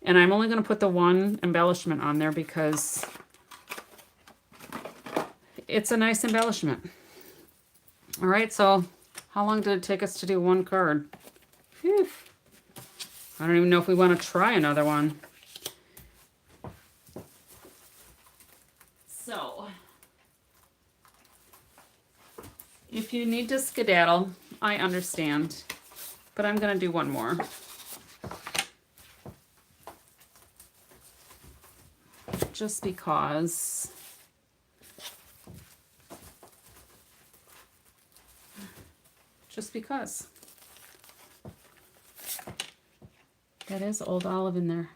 And I'm only going to put the one embellishment on there because it's a nice embellishment. All right, so how long did it take us to do one card? Whew. I don't even know if we want to try another one. So, if you need to skedaddle, I understand, but I'm going to do one more. Just because. Just because. That is Old Olive in there.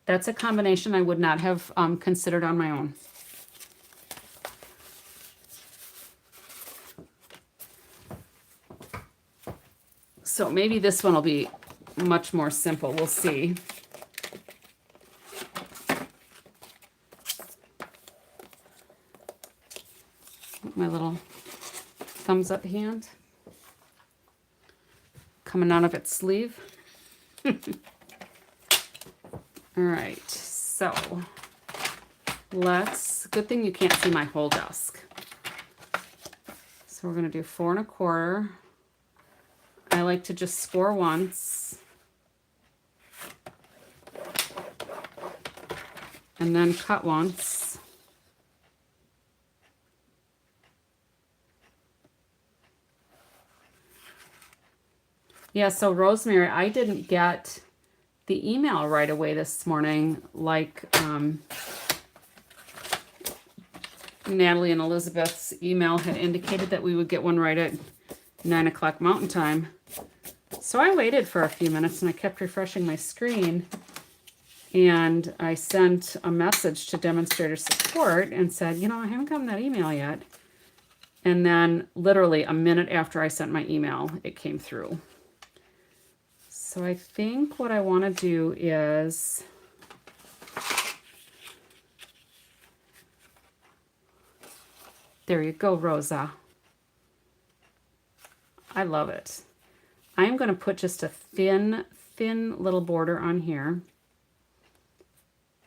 That's a combination I would not have considered on my own. So maybe this one will be much more simple. We'll see. My little thumbs up hand coming out of its sleeve. All right, so good thing you can't see my whole desk. So we're going to do 4 1/4. I like to just score once and then cut once. Yeah, so Rosemary, I didn't get the email right away this morning like Natalie and Elizabeth's email had indicated that we would get one right at 9 o'clock Mountain Time. So I waited for a few minutes and I kept refreshing my screen, and I sent a message to demonstrator support and said, you know, I haven't gotten that email yet. And then literally a minute after I sent my email, it came through. So I think what I want to do is there you go, Rosa. I love it. I'm going to put just a thin little border on here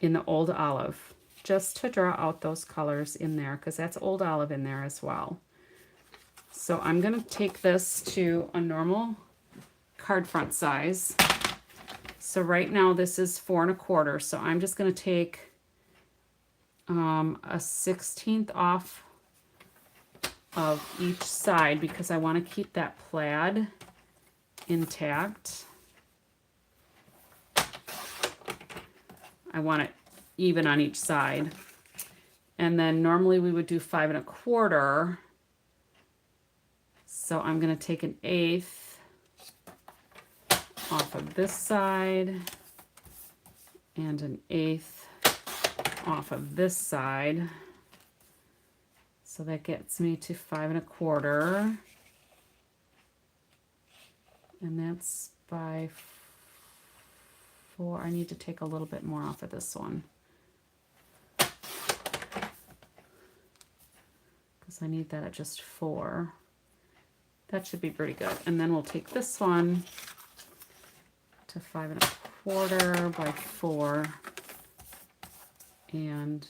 in the Old Olive, just to draw out those colors in there, because that's Old Olive in there as well. So I'm going to take this to a normal card front size. So right now this is 4 1/4, so I'm just going to take a 1/16 off of each side because I want to keep that plaid intact. I want it even on each side. And then normally we would do 5 1/4. So I'm going to take an 1/8 off of this side and an 1/8 off of this side. So that gets me to 5 1/4. And that's by 4. I need to take a little bit more off of this one, because I need that at just 4. That should be pretty good. And then we'll take this one to 5 1/4 by 4. And,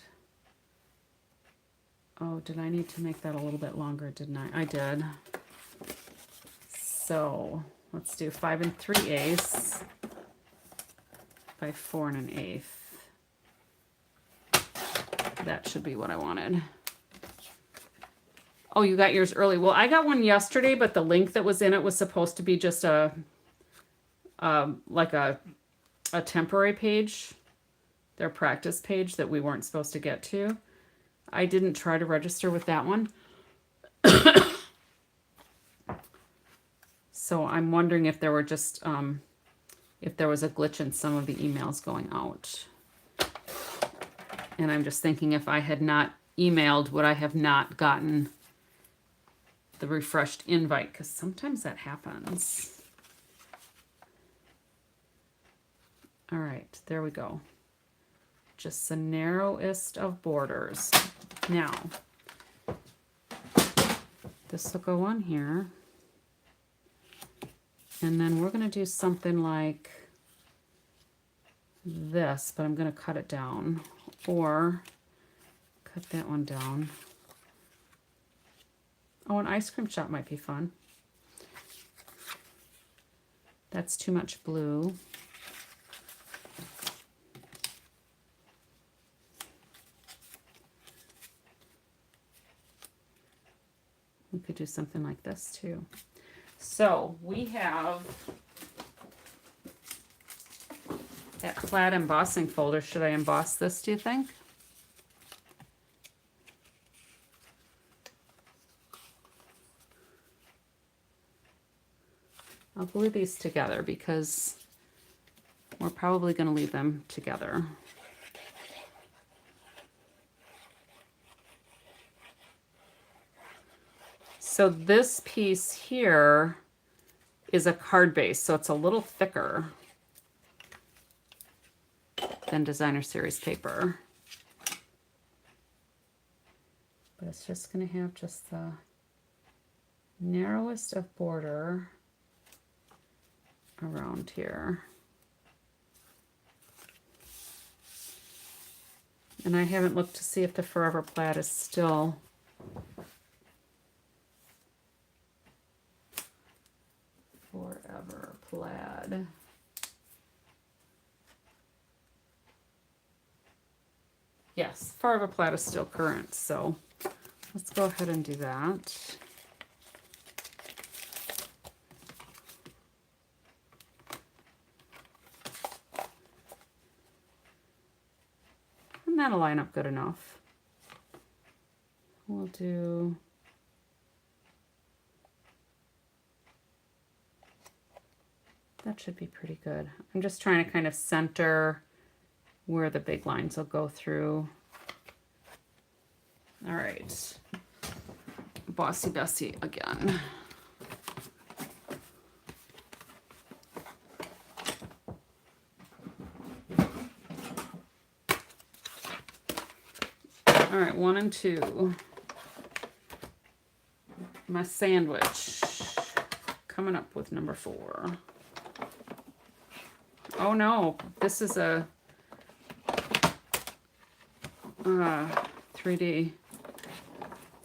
oh, did I need to make that a little bit longer, didn't I? I did. So let's do 5 3/8 by 4 1/8. That should be what I wanted. Oh, you got yours early. Well, I got one yesterday, but the link that was in it was supposed to be just like a temporary page, their practice page that we weren't supposed to get to. I didn't try to register with that one. So I'm wondering if there were just, if there was a glitch in some of the emails going out. And I'm just thinking, if I had not emailed, would I have not gotten the refreshed invite? Because sometimes that happens. All right, there we go. Just the narrowest of borders. Now, this will go on here. And then we're going to do something like this, but I'm going to cut it down, or cut that one down. Oh, an ice cream shop might be fun. That's too much blue. We could do something like this too. So we have that flat embossing folder. Should I emboss this, do you think? I'll glue these together because we're probably going to leave them together. So this piece here is a card base, so it's a little thicker than designer series paper. But it's just going to have just the narrowest of border around here. And I haven't looked to see if the Forever Plaid is still Forever Plaid. Yes, Forever Plaid is still current, so let's go ahead and do that. And that'll line up good enough. We'll do that, should be pretty good. I'm just trying to kind of center where the big lines will go through. All right, Bossy Bessie again. All right, 1 and 2. My sandwich coming up with number 4. Oh no, this is a 3D.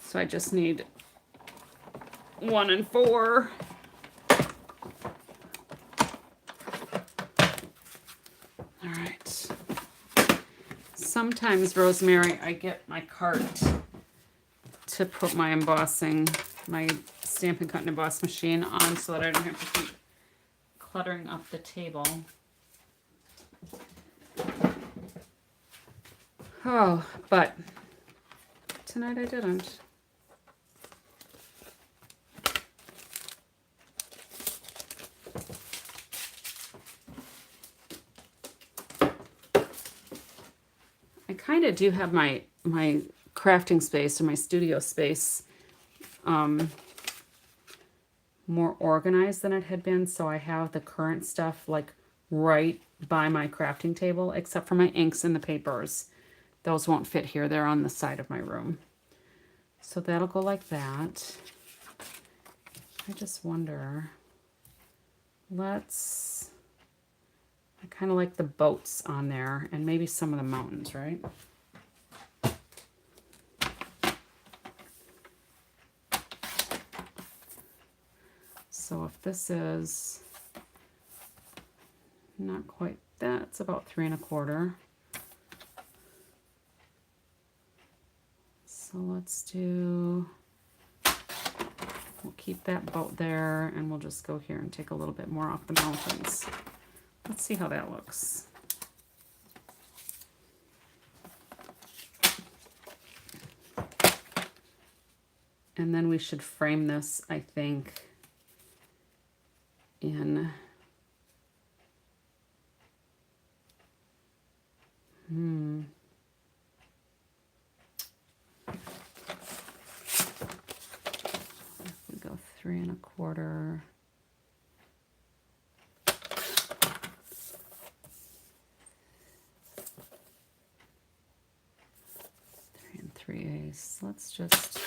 So I just need 1 and 4. All right. Sometimes, Rosemary, I get my cart to put my embossing, my Stampin' Cut and Emboss machine on so that I don't have to keep cluttering up the table. Oh, but tonight I didn't. kind of do have my crafting space or my studio space more organized than it had been. So I have the current stuff like right by my crafting table, except for my inks and the papers. Those won't fit here. They're on the side of my room. So that'll go like that. I just wonder, I kind of like the boats on there and maybe some of the mountains, right? So if this is not quite that, it's about 3 1/4. So let's do, we'll keep that boat there and we'll just go here and take a little bit more off the mountains. Let's see how that looks. And then we should frame this, I think, in if we go 3 1/4. 3 3/8. Let's just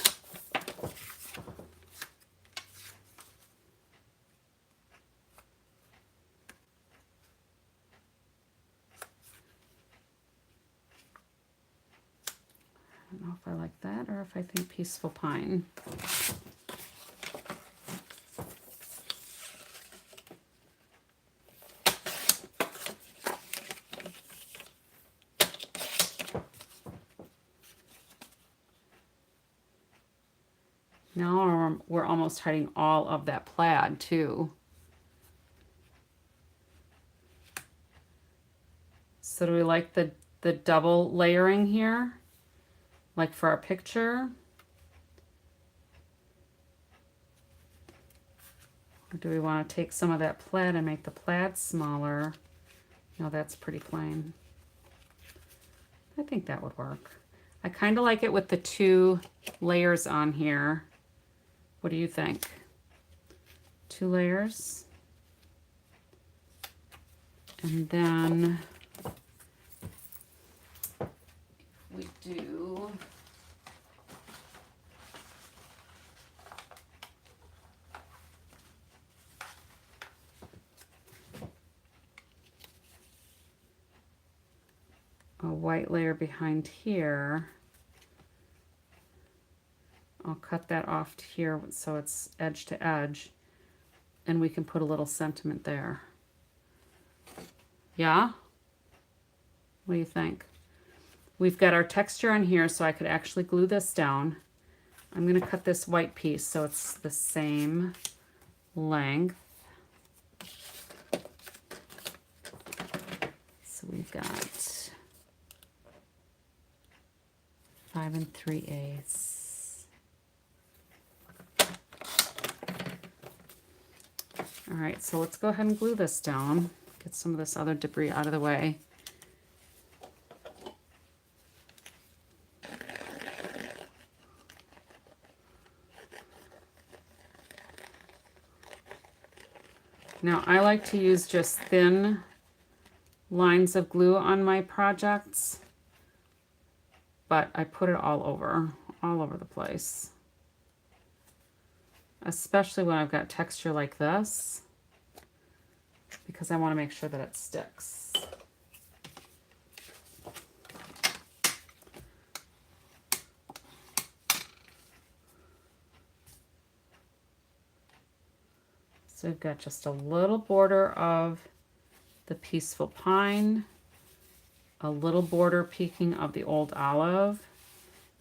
I don't know if I like that or if I think Peaceful Pine. Now we're almost hiding all of that plaid too. So do we like the double layering here? Like for our picture? Or do we want to take some of that plaid and make the plaid smaller? No, that's pretty plain. I think that would work. I kind of like it with the 2 layers on here. What do you think? 2 layers. And then we do a white layer behind here. I'll cut that off to here so it's edge to edge, and we can put a little sentiment there. Yeah? What do you think? We've got our texture on here, so I could actually glue this down. I'm going to cut this white piece so it's the same length. So we've got 5 3/8. All right, so let's go ahead and glue this down. Get some of this other debris out of the way. Now I like to use just thin lines of glue on my projects, but I put it all over the place. Especially when I've got texture like this, because I want to make sure that it sticks. So we've got just a little border of the Peaceful Pine, a little border peeking of the Old Olive.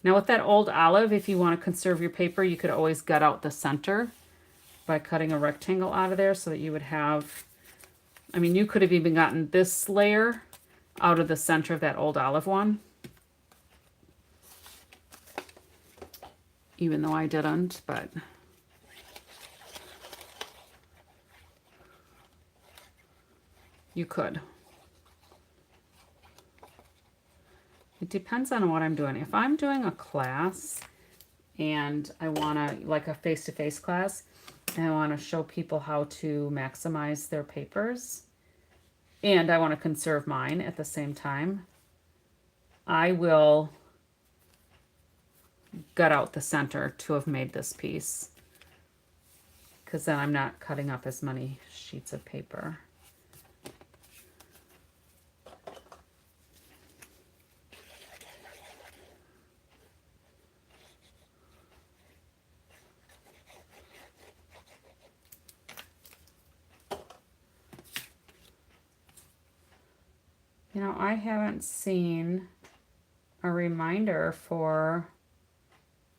Now with that Old Olive, if you want to conserve your paper, you could always gut out the center by cutting a rectangle out of there so that you would have, I mean, you could have even gotten this layer out of the center of that Old Olive one, even though I didn't, but you could. It depends on what I'm doing. If I'm doing a class and I want to, like a face-to-face class, and I want to show people how to maximize their papers, and I want to conserve mine at the same time, I will gut out the center to have made this piece, because then I'm not cutting up as many sheets of paper. You know, I haven't seen a reminder for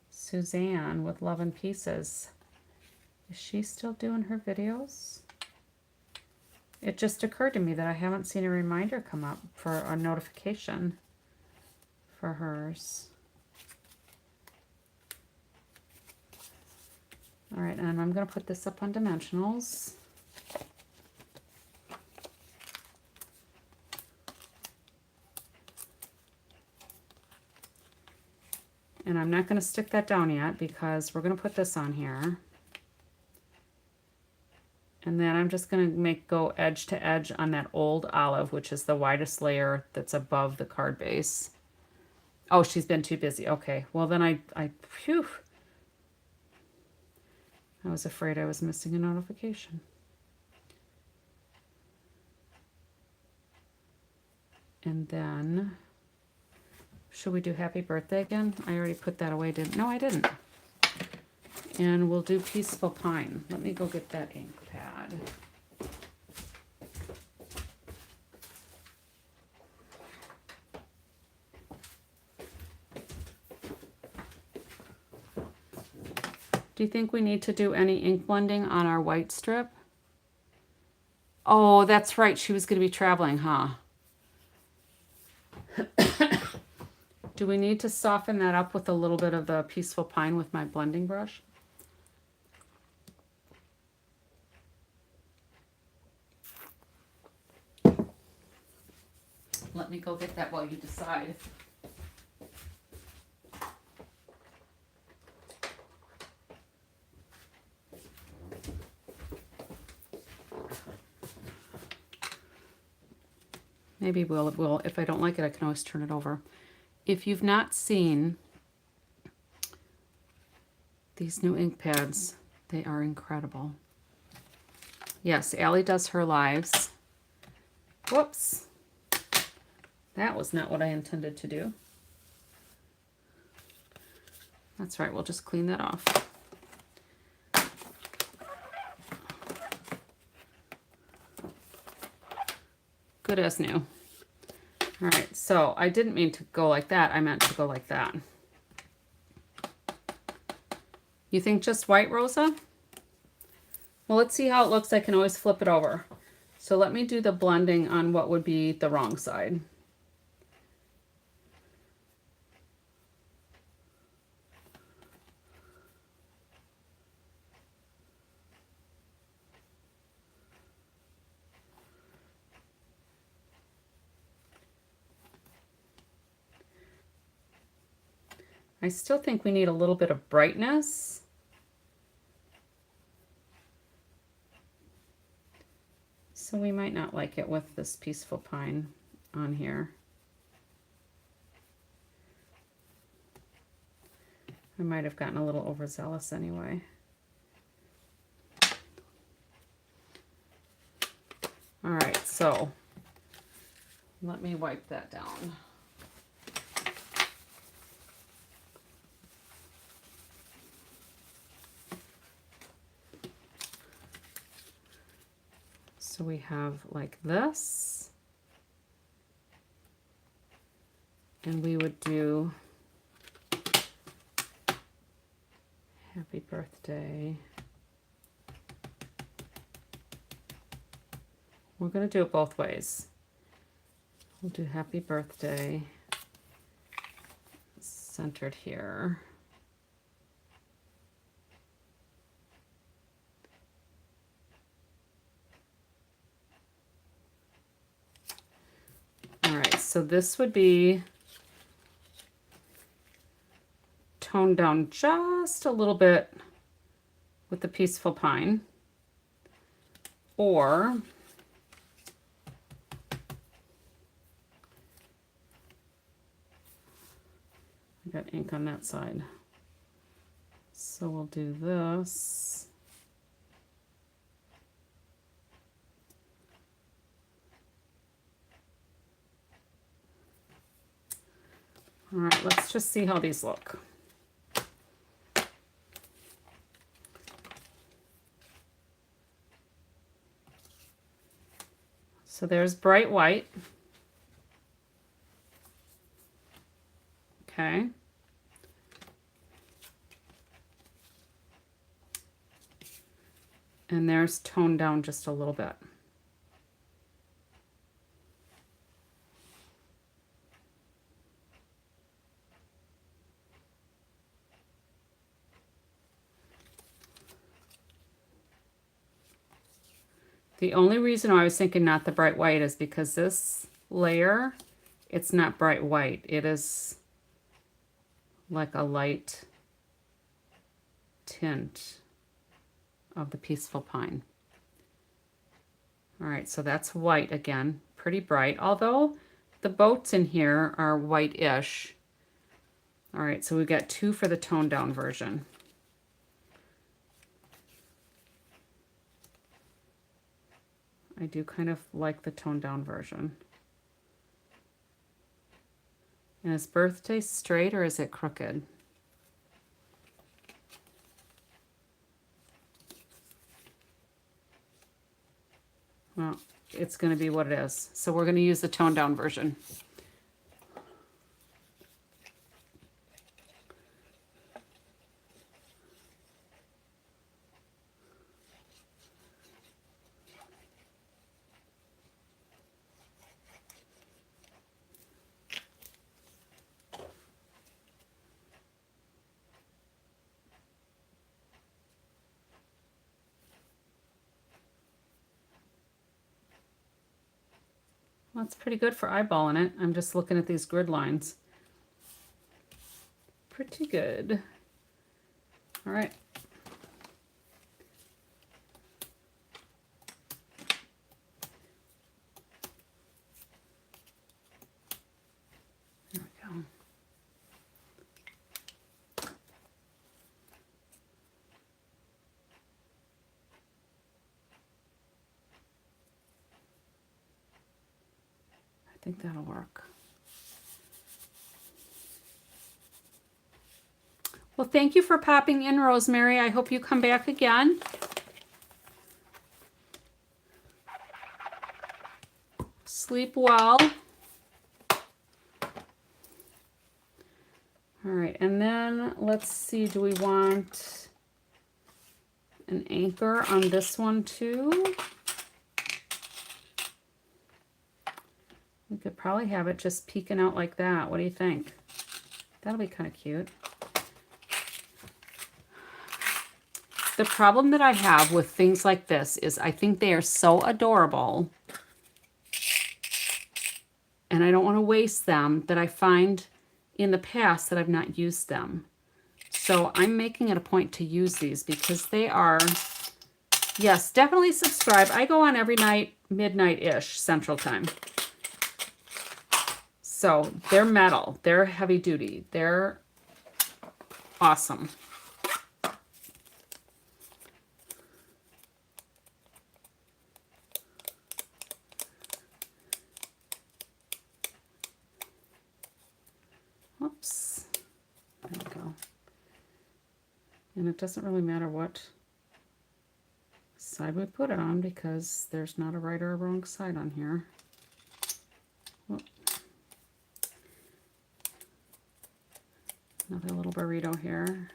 Suzanne with Love and Pieces. Is she still doing her videos? It just occurred to me that I haven't seen a reminder come up for a notification for hers. All right, and I'm going to put this up on dimensionals. And I'm not going to stick that down yet because we're going to put this on here. And then I'm just going to go edge to edge on that old olive, which is the widest layer that's above the card base. Oh, she's been too busy. Okay, well then phew. I was afraid I was missing a notification. And then, should we do happy birthday again? I already put that away, didn't? No, I didn't. And we'll do Peaceful Pine. Let me go get that ink pad. Do you think we need to do any ink blending on our white strip? Oh, that's right. She was going to be traveling, huh? Do we need to soften that up with a little bit of the Peaceful Pine with my blending brush? Let me go get that while you decide. Maybe we'll, if I don't like it, I can always turn it over. If you've not seen these new ink pads, they are incredible. Yes, Allie does her lives. Whoops. That was not what I intended to do. That's right, we'll just clean that off. Good as new. All right, so I didn't mean to go like that. I meant to go like that. You think just white, Rosa? Well, let's see how it looks. I can always flip it over. So let me do the blending on what would be the wrong side. I still think we need a little bit of brightness. So we might not like it with this Peaceful Pine on here. I might have gotten a little overzealous anyway. All right, so let me wipe that down. So we have like this, and we would do happy birthday. We're going to do it both ways. We'll do happy birthday centered here. All right, so this would be tone down just a little bit with the Peaceful Pine, or I got ink on that side. So we'll do this. All right, let's just see how these look. So there's bright white. Okay. And there's toned down just a little bit. The only reason I was thinking not the bright white is because this layer, it's not bright white. It is like a light tint of the Peaceful Pine. All right, so that's white again, pretty bright, although the boats in here are white-ish. All right, so we've got 2 for the toned down version. I do kind of like the toned down version. And is birthday straight or is it crooked? Well, it's going to be what it is. So we're going to use the toned down version. Well, that's pretty good for eyeballing it. I'm just looking at these grid lines. Pretty good. All right. There we go. I think that'll work. Well, thank you for popping in, Rosemary. I hope you come back again. Sleep well. All right, and then let's see, do we want an anchor on this one too? We could probably have it just peeking out like that. What do you think? That'll be kind of cute. The problem that I have with things like this is I think they are so adorable and I don't want to waste them that I find in the past that I've not used them. So I'm making it a point to use these because they are, yes, definitely subscribe. I go on every night, midnight-ish Central Time. So they're metal, they're heavy duty, they're awesome. Whoops, there we go. And it doesn't really matter what side we put it on because there's not a right or a wrong side on here. Whoop. Another little burrito here.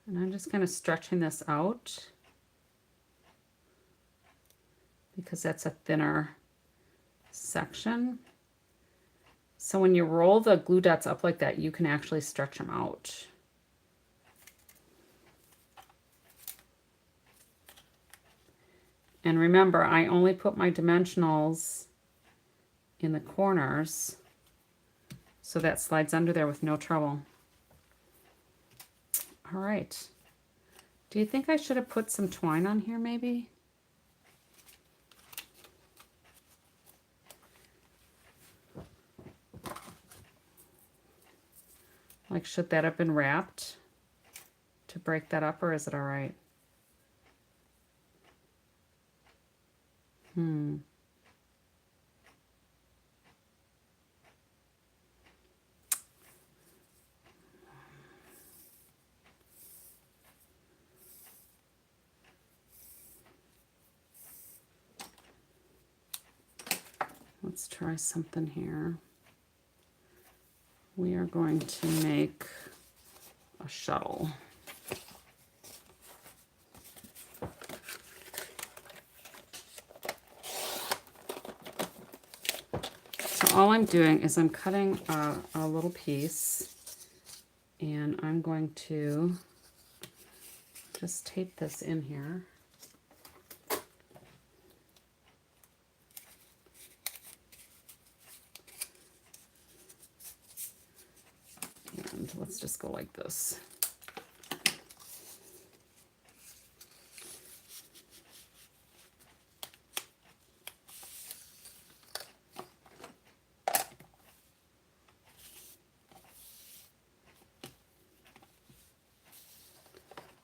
And I'm just kind of stretching this out because that's a thinner section. So when you roll the glue dots up like that, you can actually stretch them out. And remember, I only put my dimensionals in the corners, so that slides under there with no trouble. All right. Do you think I should have put some twine on here maybe? Like, should that have been wrapped to break that up, or is it all right? Let's try something here. We are going to make a shuttle. So all I'm doing is I'm cutting a little piece, and I'm going to just tape this in here. And let's just go like this.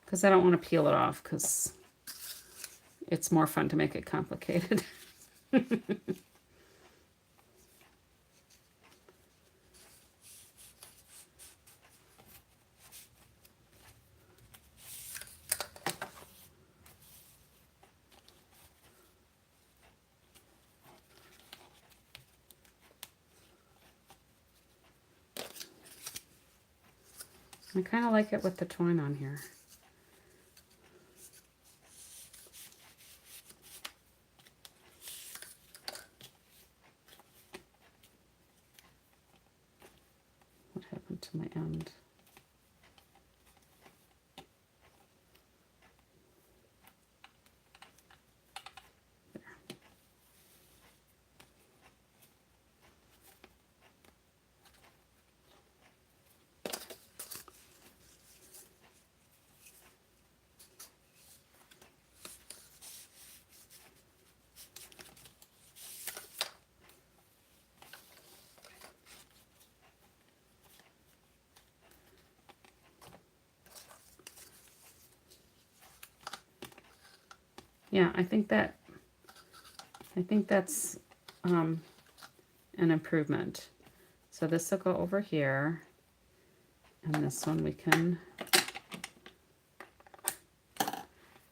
Because I don't want to peel it off, because it's more fun to make it complicated. I kind of like it with the twine on here. What happened to my end? Yeah, I think that's an improvement. So this will go over here, and this one we can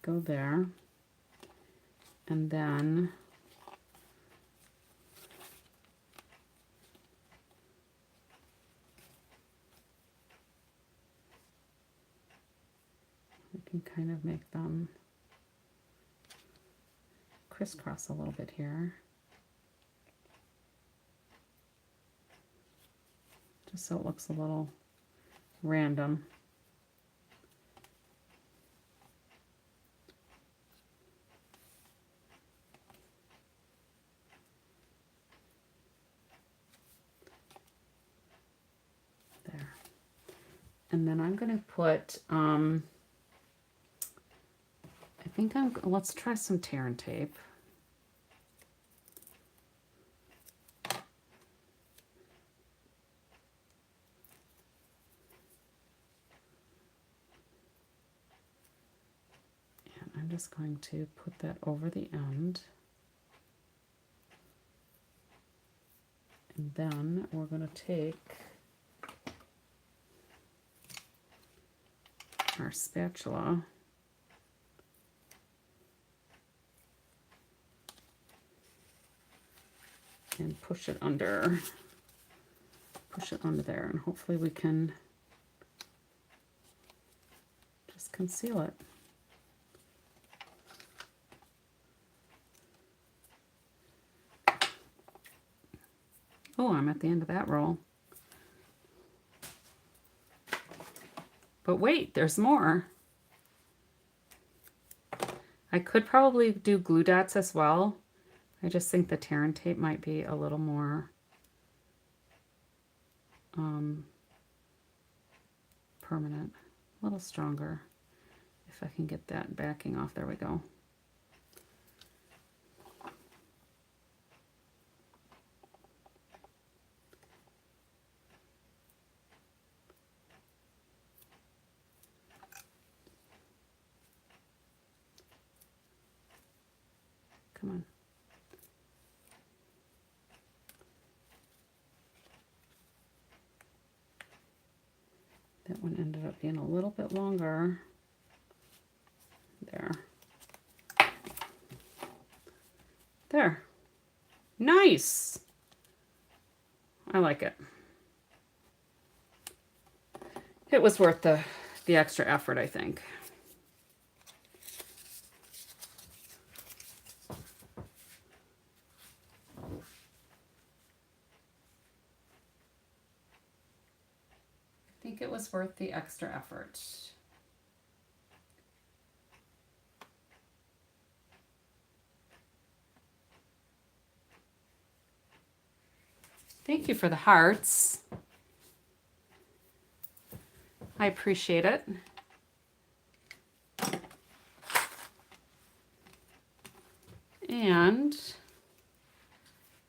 go there, and then we can kind of make them crisscross a little bit here, just so it looks a little random. There. And then I'm going to put, let's try some tear and tape. And I'm just going to put that over the end. And then we're going to take our spatula and push it under there, and hopefully we can just conceal it. Oh, I'm at the end of that roll. But wait, there's more. I could probably do glue dots as well. I just think the tear and tape might be a little more permanent, a little stronger. If I can get that backing off, there we go. Come on. That one ended up being a little bit longer. There. There. Nice. I like it. It was worth the extra effort, I think. I think it was worth the extra effort. Thank you for the hearts. I appreciate it. And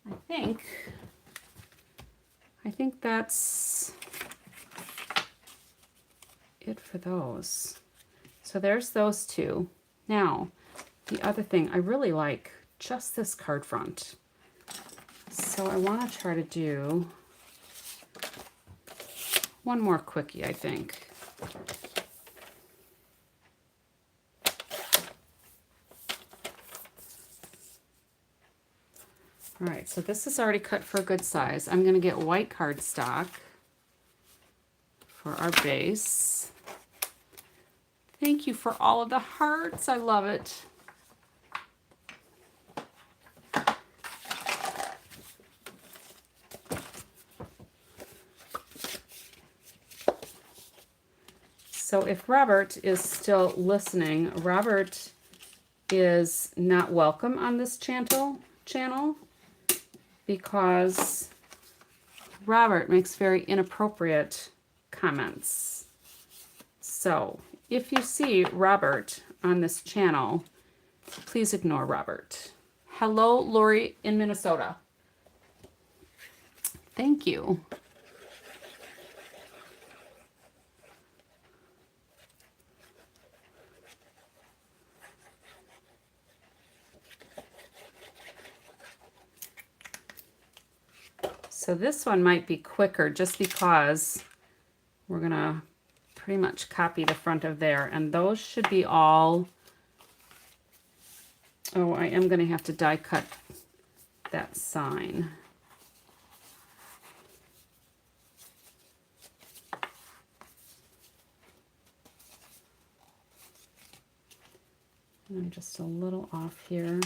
I think that's it for those. So there's those two. Now, the other thing, I really like just this card front. So I want to try to do one more quickie, I think. All right, so this is already cut for a good size. I'm going to get white cardstock for our base. Thank you for all of the hearts. I love it. So if Robert is still listening, Robert is not welcome on this channel because Robert makes very inappropriate comments. So if you see Robert on this channel, please ignore Robert. Hello, Lori in Minnesota. Thank you. So this one might be quicker just because we're gonna pretty much copy the front of there, and those should be all, oh, I am gonna have to die cut that sign. And I'm just a little off here.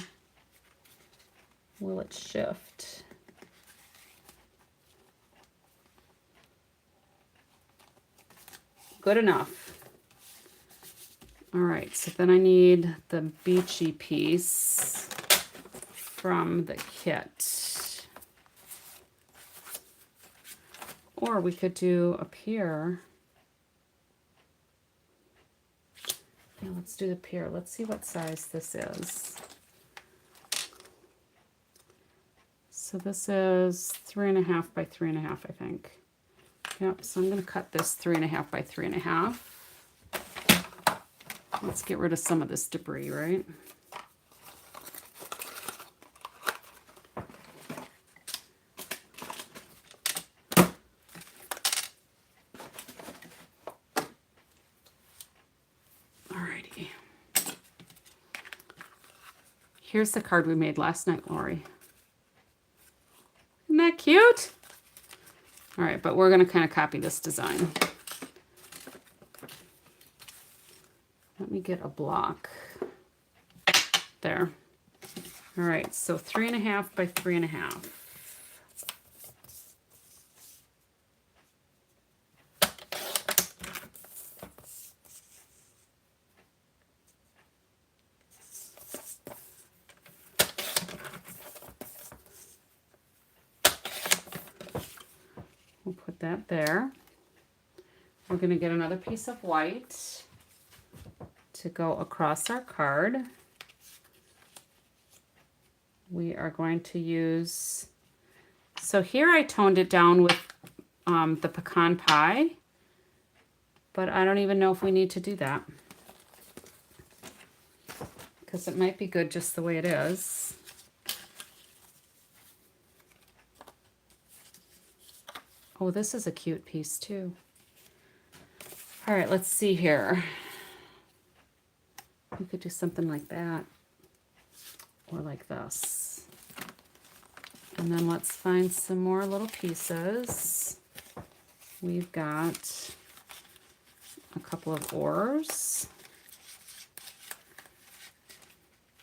Will it shift? Good enough. All right, so then I need the beachy piece from the kit. Or we could do up here. Yeah, let's do the pier. Let's see what size this is. So this is 3.5 by 3.5, I think. Yep, so I'm going to cut this 3.5 by 3.5. Let's get rid of some of this debris, right? Alrighty. Here's the card we made last night, Lori. Isn't that cute? All right, but we're going to kind of copy this design. Let me get a block. There. All right, so 3.5 by 3.5. We'll put that there. We're going to get another piece of white to go across our card. We are going to use, so here I toned it down with the pecan pie, but I don't even know if we need to do that because it might be good just the way it is. Oh, this is a cute piece too. All right, let's see here. We could do something like that or like this. And then let's find some more little pieces. We've got a couple of oars.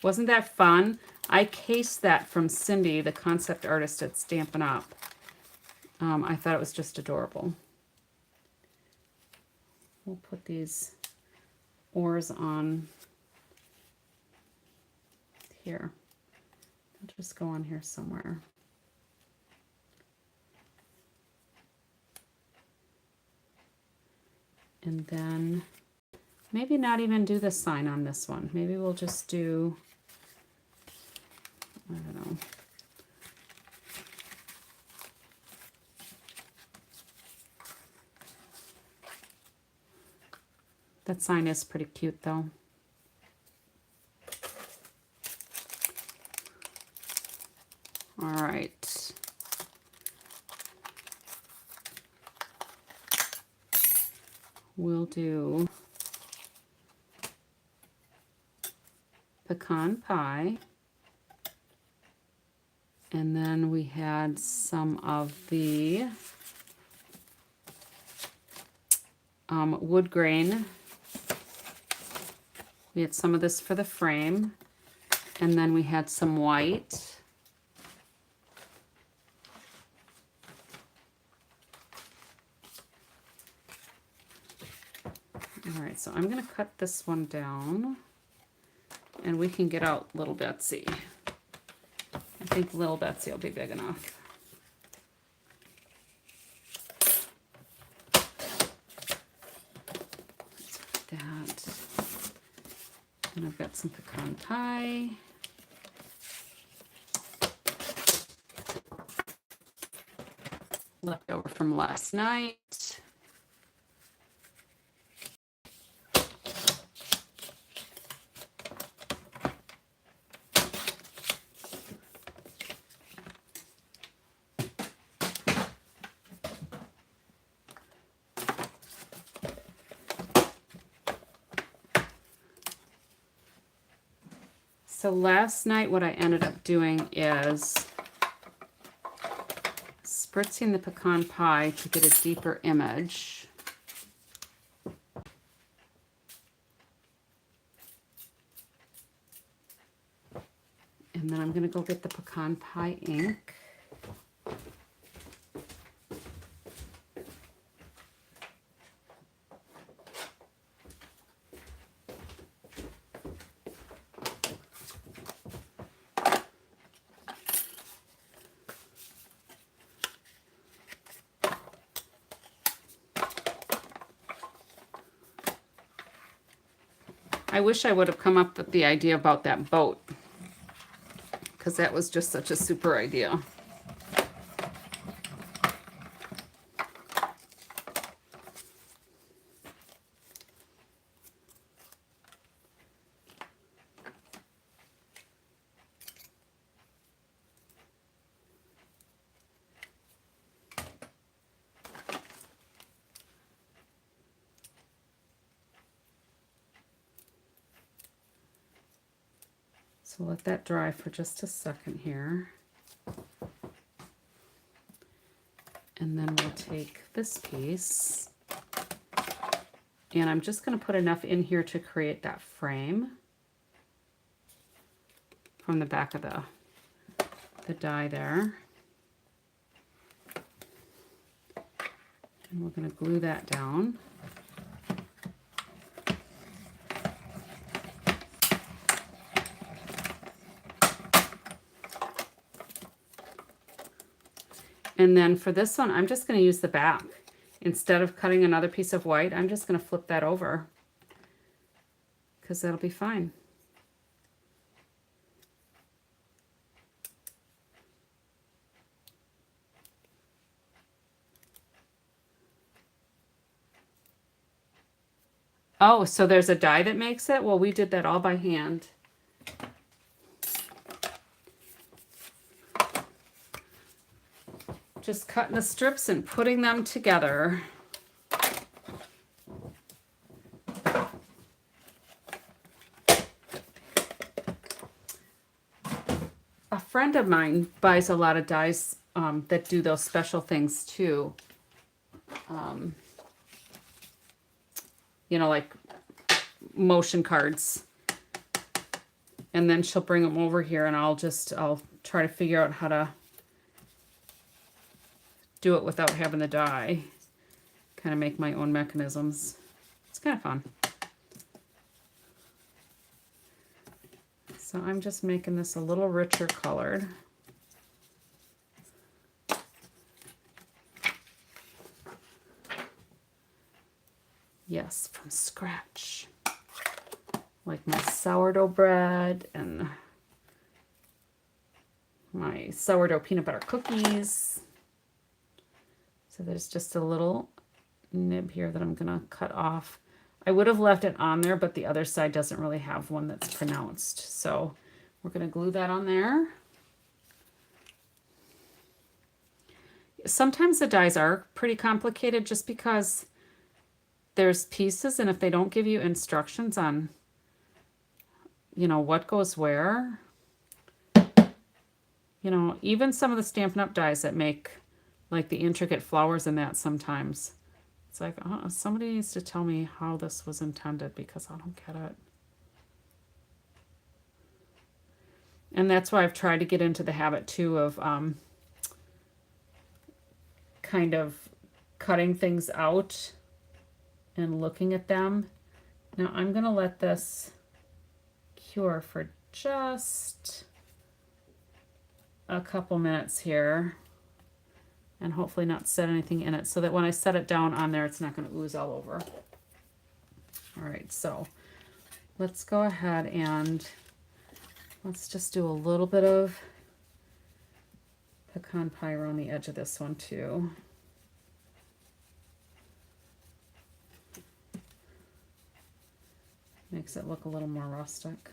Wasn't that fun? I cased that from Cindy, the concept artist at Stampin' Up. I thought it was just adorable. We'll put these oars on here. They'll just go on here somewhere. And then maybe not even do the sign on this one. Maybe we'll just do, I don't know. That sign is pretty cute though. All right. We'll do pecan pie. And then we had some of the wood grain. We had some of this for the frame. And then we had some white. All right, so I'm going to cut this one down. And we can get out Little Betsy. I think Little Betsy will be big enough. Let's put that. And I've got some pecan pie. Left over from last night. So last night what I ended up doing is spritzing the pecan pie to get a deeper image. And then I'm going to go get the pecan pie ink. I wish I would have come up with the idea about that boat, because that was just such a super idea. So let that dry for just a second here. And then we'll take this piece. And I'm just going to put enough in here to create that frame from the back of the die there. And we're going to glue that down. And then for this one, I'm just going to use the back. Instead of cutting another piece of white, I'm just going to flip that over because that'll be fine. Oh, so there's a die that makes it? Well, we did that all by hand. Just cutting the strips and putting them together. A friend of mine buys a lot of dies that do those special things too. You know, like motion cards. And then she'll bring them over here and I'll try to figure out how to do it without having the die. Kind of make my own mechanisms. It's kind of fun. So I'm just making this a little richer colored. Yes, from scratch. Like my sourdough bread and my sourdough peanut butter cookies. So there's just a little nib here that I'm gonna cut off. I would have left it on there, but the other side doesn't really have one that's pronounced. So we're gonna glue that on there. Sometimes the dies are pretty complicated just because there's pieces, and if they don't give you instructions on, you know, what goes where, you know, even some of the Stampin' Up! Dies that make like the intricate flowers in that sometimes. It's like, somebody needs to tell me how this was intended because I don't get it. And that's why I've tried to get into the habit too of kind of cutting things out and looking at them. Now I'm going to let this cure for just a couple minutes here and hopefully not set anything in it so that when I set it down on there, it's not going to ooze all over. All right, so let's go ahead and let's just do a little bit of pecan pie around the edge of this one too. Makes it look a little more rustic.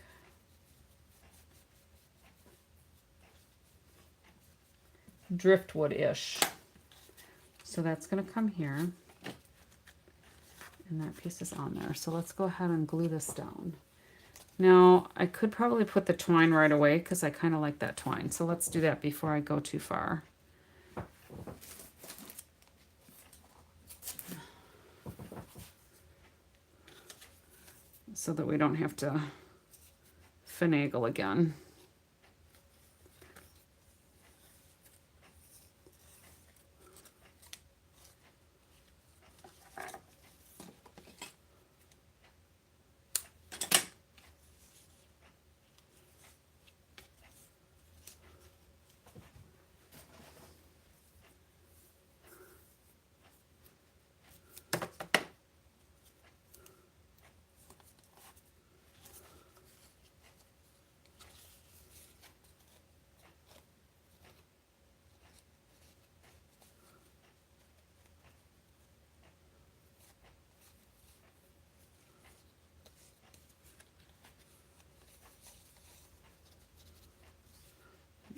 Driftwood-ish. So that's going to come here. And that piece is on there. So let's go ahead and glue this down. Now, I could probably put the twine right away because I kind of like that twine. So let's do that before I go too far. So that we don't have to finagle again.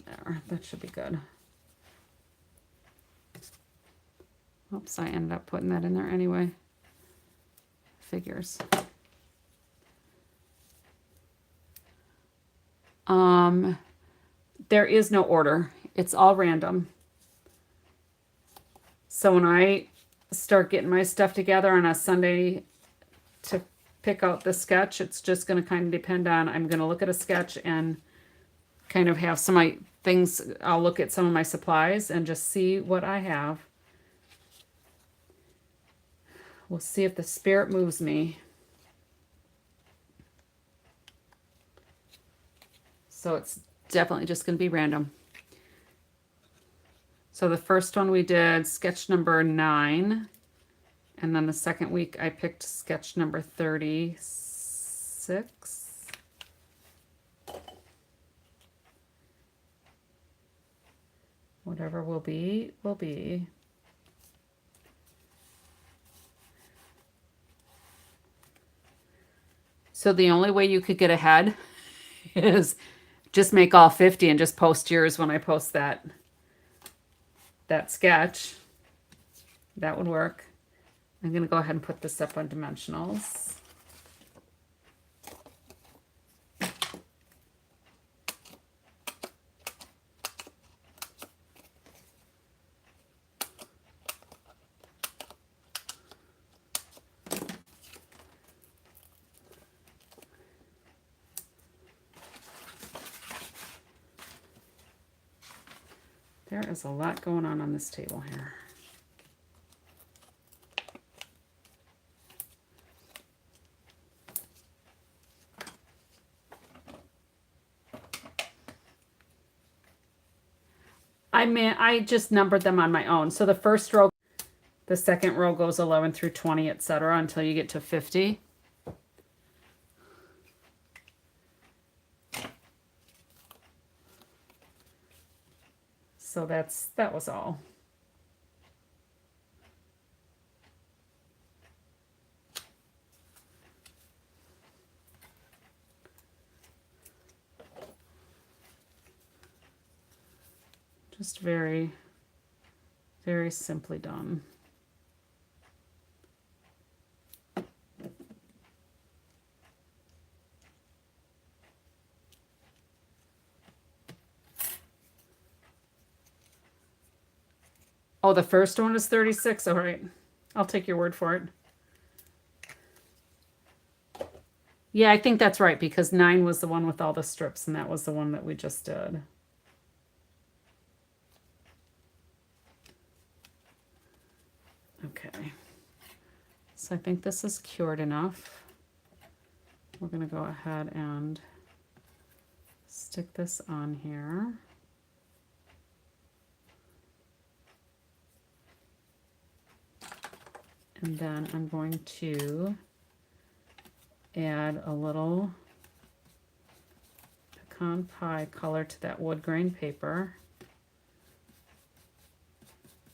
There, that should be good. Oops, I ended up putting that in there anyway. Figures. There is no order. It's all random. So when I start getting my stuff together on a Sunday to pick out the sketch, it's just going to kind of depend on, I'm going to look at a sketch and kind of have some of my things, I'll look at some of my supplies and just see what I have. We'll see if the spirit moves me. So it's definitely just going to be random. So the first one we did sketch number 9. And then the second week I picked sketch number 36. Whatever will be, will be. So the only way you could get ahead is just make all 50 and just post yours when I post that sketch. That would work. I'm going to go ahead and put this up on dimensionals. There is a lot going on this table here. I just numbered them on my own. So the first row, the second row goes 11 through 20, etc. until you get to 50. So that was all. Just very, very simply done. Oh, the first one is 36. All right. I'll take your word for it. Yeah, I think that's right because 9 was the one with all the strips and that was the one that we just did. Okay. So I think this is cured enough. We're going to go ahead and stick this on here. And then I'm going to add a little pecan pie color to that wood grain paper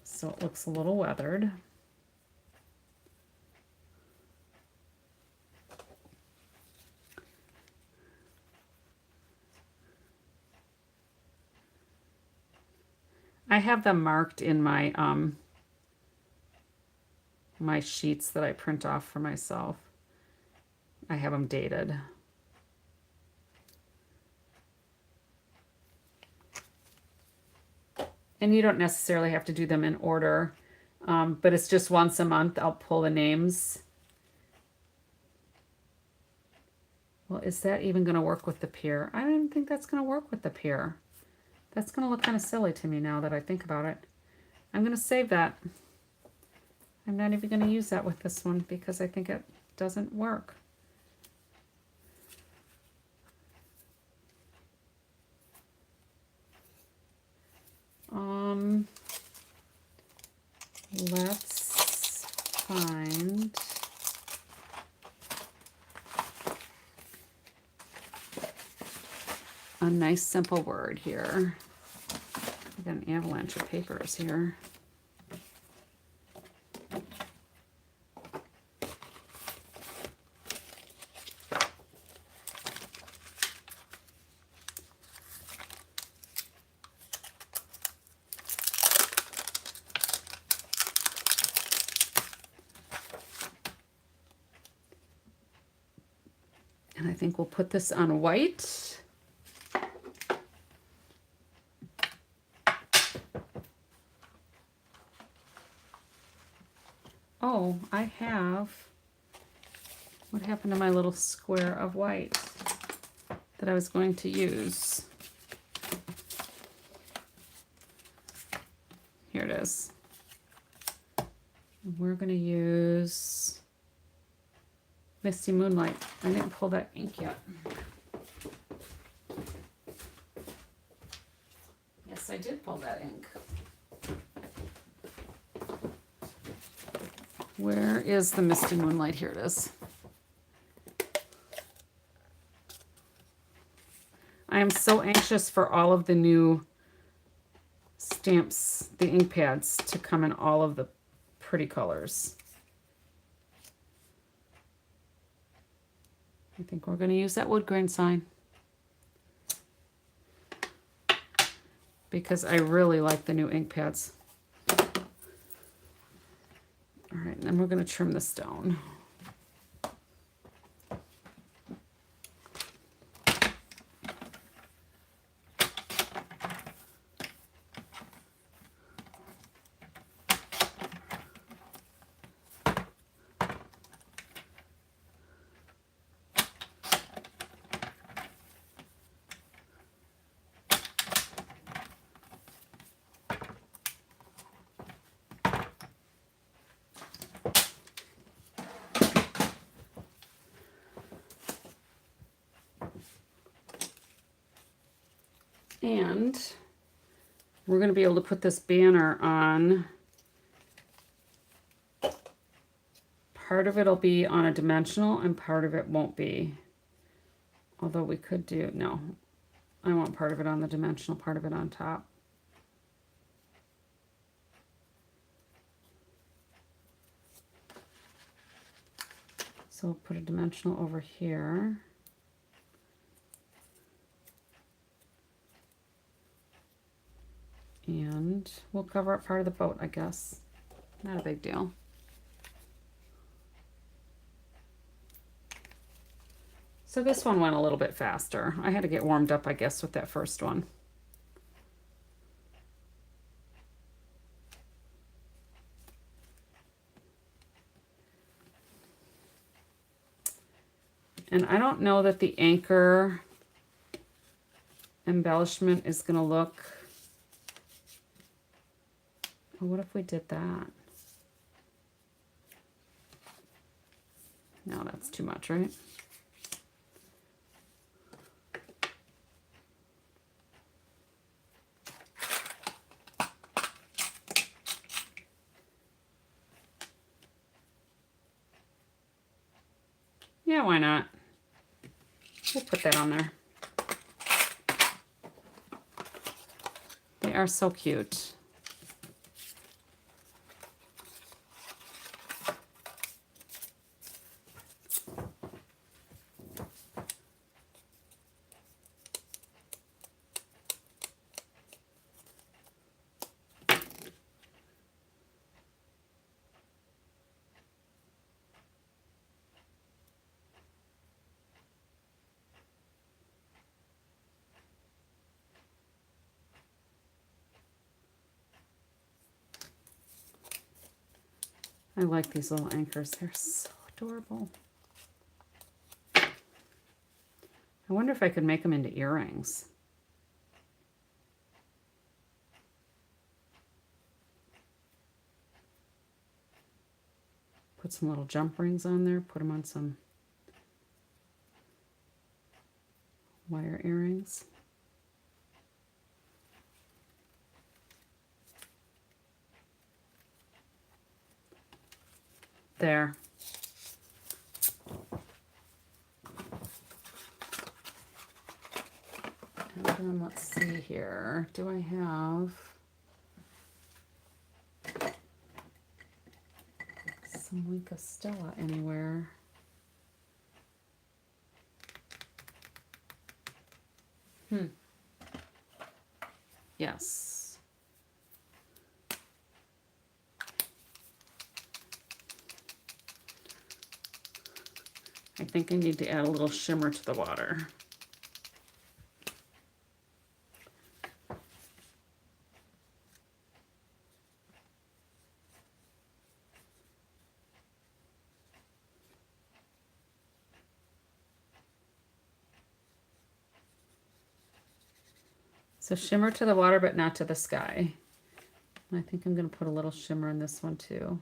so it looks a little weathered. I have them marked in my my sheets that I print off for myself. I have them dated. And you don't necessarily have to do them in order, but it's just once a month I'll pull the names. Well, is that even going to work with the pier? I don't think that's going to work with the pier. That's going to look kind of silly to me now that I think about it. I'm going to save that. I'm not even going to use that with this one because I think it doesn't work. Let's find a nice simple word here. I've got an avalanche of papers here. And I think we'll put this on white. Oh, I have, what happened to my little square of white that I was going to use? Here it is. We're going to use Misty Moonlight. I didn't pull that ink yet. Yes, I did pull that ink. Where is the Misty Moonlight? Here it is. I am so anxious for all of the new stamps, the ink pads, to come in all of the pretty colors. I think we're going to use that wood grain sign because I really like the new ink pads. All right, and then we're going to trim this down. And we're going to be able to put this banner on. Part of it will be on a dimensional and part of it won't be. Although we could do, no, I want part of it on the dimensional, part of it on top. So we'll put a dimensional over here. And we'll cover up part of the boat, I guess. Not a big deal. So this one went a little bit faster. I had to get warmed up, I guess, with that first one. And I don't know that the anchor embellishment is going to look... Oh, what if we did that? No, that's too much, right? Yeah, why not? We'll put that on there. They are so cute. I like these little anchors. They're so adorable. I wonder if I could make them into earrings. Put some little jump rings on there. Put them on some wire earrings. There. And then let's see here. Do I have some Link of Stella anywhere? Yes. I think I need to add a little shimmer to the water. So shimmer to the water, but not to the sky. I think I'm going to put a little shimmer in this one too.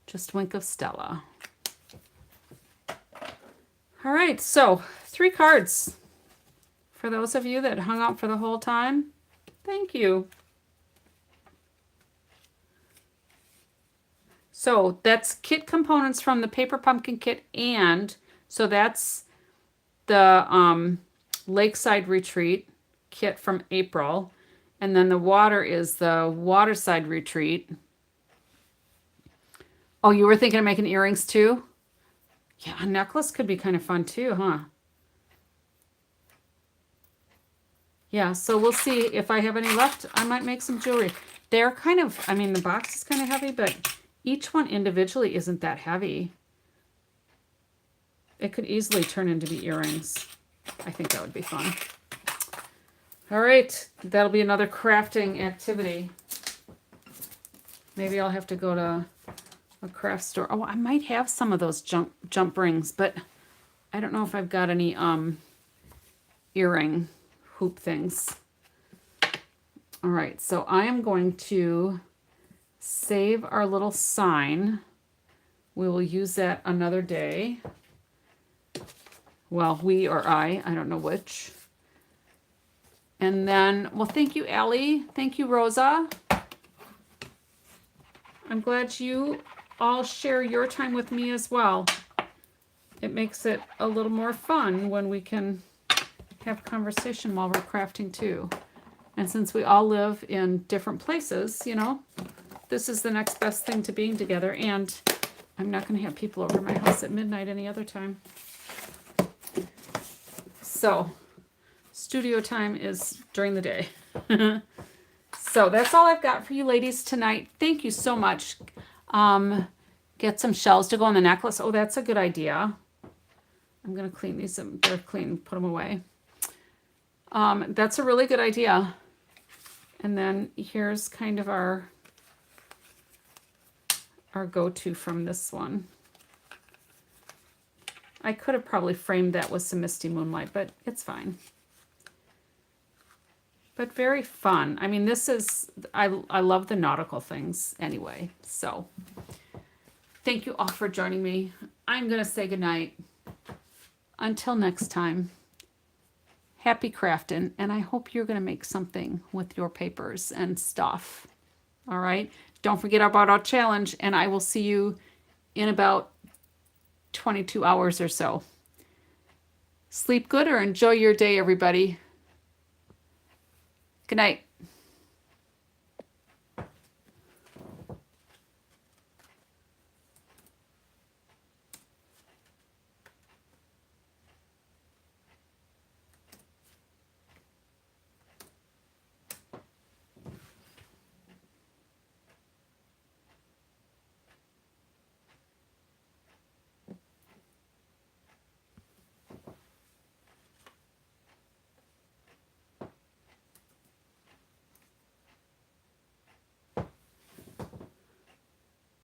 Just Wink of Stella. All right, so 3 cards. For those of you that hung out for the whole time, Thank you. So that's kit components from the Paper Pumpkin Kit, and so that's the Lakeside Retreat kit from April. And then the water is the Waterside Retreat. Oh, you were thinking of making earrings too? Yeah, a necklace could be kind of fun too, huh? Yeah, so we'll see if I have any left. I might make some jewelry. They're kind of, I mean, the box is kind of heavy, but each one individually isn't that heavy. It could easily turn into the earrings. I think that would be fun. All right, that'll be another crafting activity. Maybe I'll have to go to a craft store. Oh, I might have some of those jump rings, but I don't know if I've got any earring hoop things. All right, so I am going to save our little sign. We will use that another day. Well, we or I don't know which. And then, well, thank you, Allie. Thank you, Rosa. I'm glad you all share your time with me as well. It makes it a little more fun when we can have conversation while we're crafting too. And since we all live in different places, you know, this is the next best thing to being together. And I'm not going to have people over my house at midnight any other time. So studio time is during the day. So that's all I've got for you ladies tonight. Thank you so much. Get some shells to go on the necklace. Oh, that's a good idea. I'm going to clean these. They're clean. Put them away. That's a really good idea. And then here's kind of our go-to from this one. I could have probably framed that with some Misty Moonlight, but it's fine. But very fun. I mean, this is, I love the nautical things anyway. So thank you all for joining me. I'm going to say goodnight. Until next time, happy crafting. And I hope you're going to make something with your papers and stuff. All right. Don't forget about our challenge. And I will see you in about 22 hours or so. Sleep good or enjoy your day, everybody. Good night.